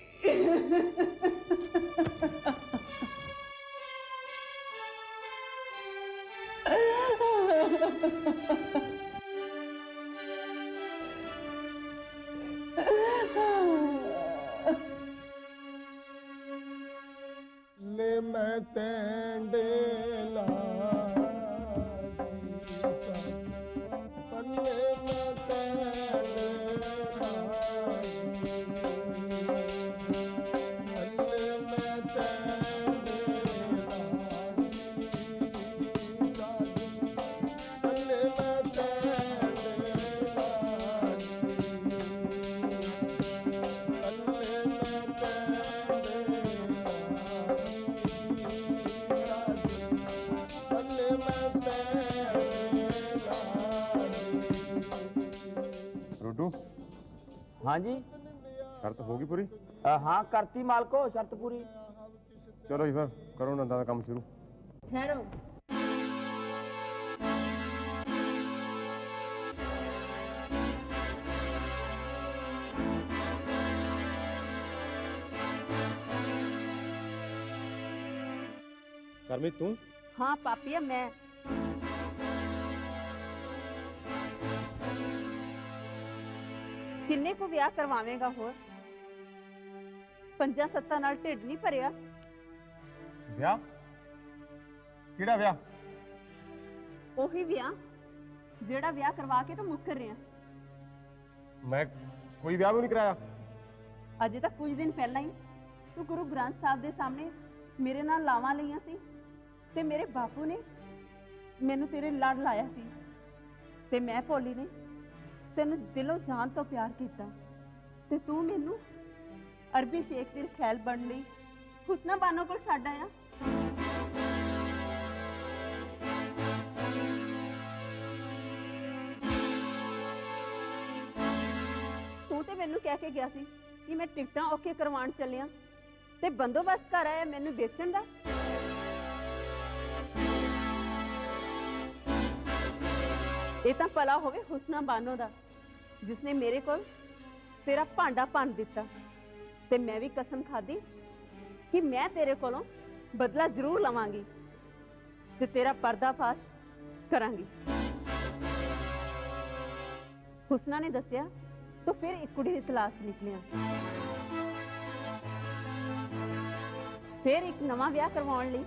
ले मैं तेंडे ਹਾਂਜੀ ਸ਼ਰਤ ਹੋ ਗਈ ਪੂਰੀ? ਹਾਂ ਕਰਤੀ ਮਾਲਕੋ ਸ਼ਰਤ ਪੂਰੀ। ਚਲੋ ਜੀ ਫਿਰ ਕਰੋ ਨੰਦਾਂ ਦਾ ਕੰਮ ਸ਼ੁਰੂ। ਠਹਿਰੋ। ਕਰਮੀਤ ਤੂੰ? हाँ पापिया मैं। किन्ने को विआह करवावेगा होर? पंजा सत्तां नाल ढिड नहीं भरिया। ਵਿਆਹ? ਕਿਹੜਾ ਵਿਆਹ? ਉਹੀ ਵਿਆਹ ਜਿਹੜਾ ਵਿਆਹ ਕਰਵਾ ਕੇ ਤੂੰ ਮੁੱਕਰ ਰਿਹਾ। ਮੈਂ ਕੋਈ ਵਿਆਹ ਵੀ ਨਹੀਂ ਕਰਾਇਆ। ਅਜੇ ਤੱਕ ਕੁਝ ਦਿਨ ਪਹਿਲਾਂ ਹੀ ਤੂੰ ਗੁਰੂ ਗ੍ਰੰਥ ਸਾਹਿਬ ਦੇ ਸਾਹਮਣੇ ਮੇਰੇ ਨਾਲ ਲਾਵਾਂ ਲਈਆਂ ਸੀ ਤੇ ਮੇਰੇ ਬਾਪੂ ਨੇ ਮੈਨੂੰ ਤੇਰੇ ਲੜ ਲਾਇਆ ਸੀ ਤੇ ਮੈਂ ਭੋਲੀ ਨੇ ਤੈਨੂੰ ਦਿਲੋਂ ਜਾਨ ਤੋਂ ਪਿਆਰ ਕੀਤਾ ਤੇ ਤੂੰ ਮੈਨੂੰ ਅਰਬੀ ਸ਼ੇਖ ਦੀ ਖੈਲ ਬਣ ਲਈ ਹੁਸਨਾ ਬਾਨੋ ਕੋਲ ਛੱਡ ਆਇਆ। ਤੂੰ ਤੇ ਮੈਨੂੰ ਕਹਿ ਕੇ ਗਿਆ ਸੀ ਕਿ ਮੈਂ ਟਿਕਟਾਂ ਓਕੇ ਕਰਵਾਉਣ ਚੱਲਿਆ ਤੇ ਬੰਦੋਬਸਤ ਕਰ ਆਇਆ ਮੈਨੂੰ ਵੇਚਣ ਦਾ। ਇਹ ਤਾਂ ਭਲਾ ਹੋਵੇ ਹੁਸਨਾ ਬਾਨੋ ਦਾ ਜਿਸਨੇ ਮੇਰੇ ਕੋਲ ਤੇਰਾ ਭਾਂਡਾ ਭੰਨ ਦਿੱਤਾ ਤੇ ਮੈਂ ਵੀ ਕਸਮ ਖਾਦੀ ਕਿ ਮੈਂ ਤੇਰੇ ਕੋਲੋਂ ਬਦਲਾ ਜ਼ਰੂਰ ਲਵਾਂਗੀ ਤੇ ਤੇਰਾ ਪਰਦਾਫਾਸ਼ ਕਰਾਂਗੀ। ਹੁਸਨਾ ਨੇ ਦੱਸਿਆ ਤੂੰ ਫਿਰ ਇੱਕ ਕੁੜੀ ਦੀ ਤਲਾਸ਼ ਨਿਕਲਿਆ, ਫਿਰ ਇੱਕ ਨਵਾਂ ਵਿਆਹ ਕਰਵਾਉਣ ਲਈ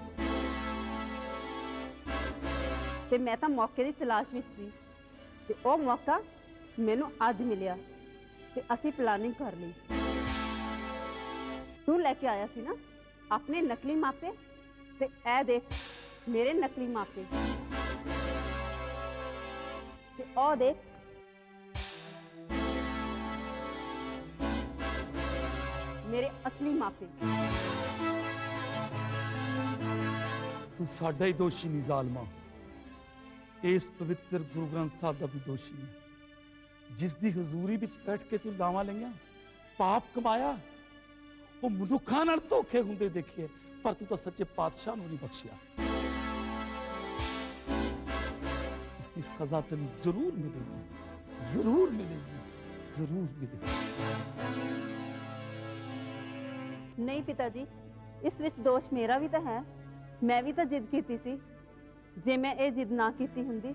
ਤੇ ਮੈਂ ਤਾਂ ਮੌਕੇ ਦੀ ਤਲਾਸ਼ ਵਿੱਚ ਸੀ ਤੇ ਉਹ ਮੌਕਾ ਮੈਨੂੰ ਅੱਜ ਮਿਲਿਆ ਤੇ ਅਸੀਂ ਪਲਾਨਿੰਗ ਕਰ ਲਈ। ਤੂੰ ਲੈ ਕੇ ਆਇਆ ਸੀ ਨਾ ਆਪਣੇ ਨਕਲੀ ਮਾਪੇ ਤੇ ਇਹ ਦੇਖ ਮੇਰੇ ਨਕਲੀ ਮਾਪੇ ਤੇ ਉਹ ਦੇਖ ਮੇਰੇ ਅਸਲੀ ਮਾਪੇ। ਤੂੰ ਸਾਡਾ ਹੀ ਦੋਸ਼ੀ ਨਹੀਂ ਜ਼ਾਲਮਾ, ਇਸ ਪਵਿੱਤਰ ਗੁਰੂ ਗ੍ਰੰਥ ਸਾਹਿਬ ਦਾ ਵੀ ਦੋਸ਼ੀ ਹੈ ਜਿਸ ਦੀ ਹਜ਼ੂਰੀ ਵਿੱਚ ਬੈਠ ਕੇ ਤੂੰ ਲਾਵਾਂ ਲਈਆਂ, ਪਾਪ ਕਮਾਇਆ। ਉਹ ਮਨੁੱਖਾਂ ਨਾਲ ਧੋਖੇ ਹੁੰਦੇ ਦੇਖੇ ਪਰ ਤੂੰ ਤਾਂ ਸੱਚੇ ਪਾਤਸ਼ਾਹ ਨੂੰ ਨਹੀਂ ਬਖਸ਼ਿਆ। ਇਸ ਦੀ ਸਜ਼ਾ ਤੈਨੂੰ ਜ਼ਰੂਰ ਮਿਲੇਗੀ, ਜ਼ਰੂਰ ਮਿਲੇਗੀ, ਜ਼ਰੂਰ ਮਿਲੇਗੀ। ਨਹੀਂ ਪਿਤਾ ਜੀ, ਇਸ ਵਿੱਚ ਦੋਸ਼ ਮੇਰਾ ਵੀ ਤਾਂ ਹੈ। ਮੈਂ ਵੀ ਤਾਂ ਜਿੱਦ ਕੀਤੀ ਸੀ। ਜੇ ਮੈਂ ਇਹ ਜਿੱਦ ਨਾ ਕੀਤੀ ਹੁੰਦੀ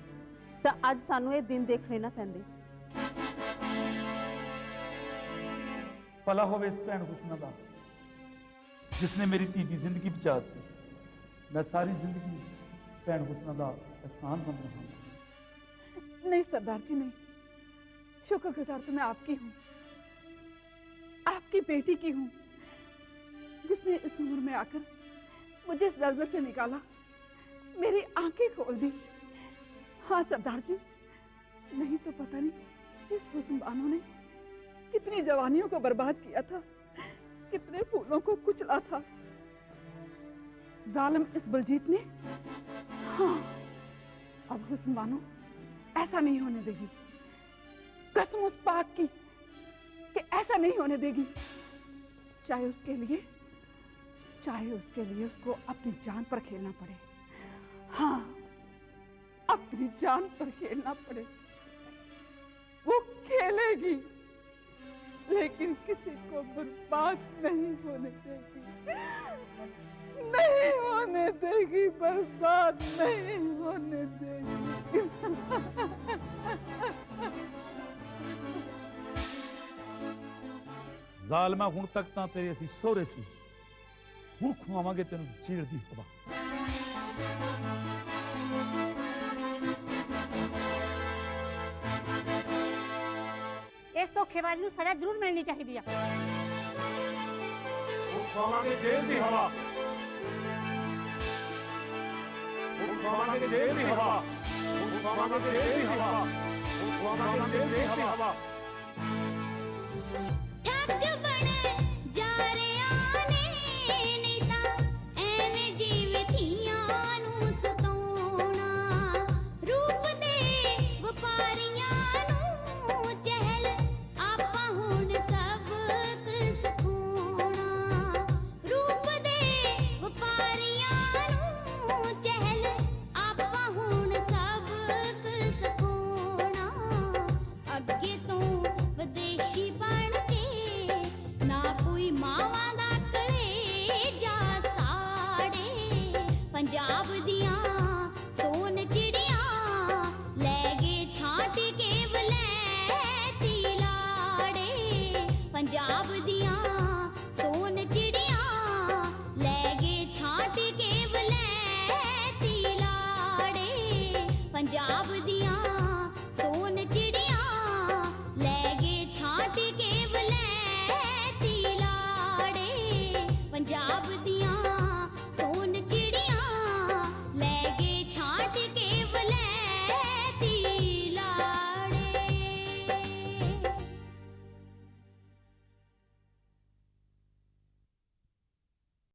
ਤਾਂ ਅੱਜ ਸਾਨੂੰ ਇਹ ਦਿਨ ਦੇਖਣੇ ਨਾ ਪੈਂਦੇ। ਭਲਾ ਹੋਵੇ ਇਸ ਭੈਣ ਹੁਸਨਾ ਦਾ ਜਿਸਨੇ ਮੇਰੀ ਧੀ ਦੀ ਜ਼ਿੰਦਗੀ ਬਚਾ ਦਿੱਤੀ। ਮੈਂ ਸਾਰੀ ਜ਼ਿੰਦਗੀ ਭੈਣ ਹੁਸਨਾ ਦਾ एहसानमंद रहा। नहीं सरदार जी नहीं, शुक्रगुजार तो मैं आपकी हूँ, आपकी बेटी की हूँ जिसने इस उम्र में आकर मुझे इस दलदल से निकाला, मेरी आंखें खोल दी। हाँ सरदार जी, नहीं तो पता नहीं इस हुस्न बानो ने कितनी जवानियों को बर्बाद किया था, कितने फूलों को कुचला था। जालिम इस बलजीत ने, हाँ अब हुस्न बानो ऐसा नहीं होने देगी। कसम उस पाक की कि ऐसा नहीं होने देगी। चाहे उसके लिए उसको अपनी जान पर खेलना पड़े। हाँ, अपनी जान पर खेलना पड़े। वो खेलेगी लेकिन किसी को बर्बाद नहीं होने देगी, नहीं होने देगी, बर्बाद नहीं होने देगी। ਜ਼ਾਲਮਾ ਹੁਣ ਤੱਕ ਤਾਂ ਤੇਰੇ ਅਸੀਂ ਸਹੁਰੇ ਸੀ, ਹੁਣ ਖਵਾਵਾਂਗੇ ਤੈਨੂੰ ਜੇਲ੍ਹ ਦੀ ਹਵਾ। ਇਸ ਧੋਖੇਬਾਜ਼ ਨੂੰ ਸਜ਼ਾ ਜ਼ਰੂਰ ਮਿਲਣੀ ਚਾਹੀਦੀ ਆ। ਉਹ ਖਵਾਵਾਂਗੇ ਜੇਲ੍ਹ ਦੀ ਹਵਾ, ਉਹ ਖਵਾਵਾਂਗੇ ਜੇਲ੍ਹ ਦੀ ਹਵਾ, ਉਹ ਖਵਾਵਾਂਗੇ ਜੇਲ੍ਹ ਦੀ ਹਵਾ, ਉਹ ਖਵਾਵਾਂਗੇ ਜੇਲ੍ਹ ਦੀ ਹਵਾ।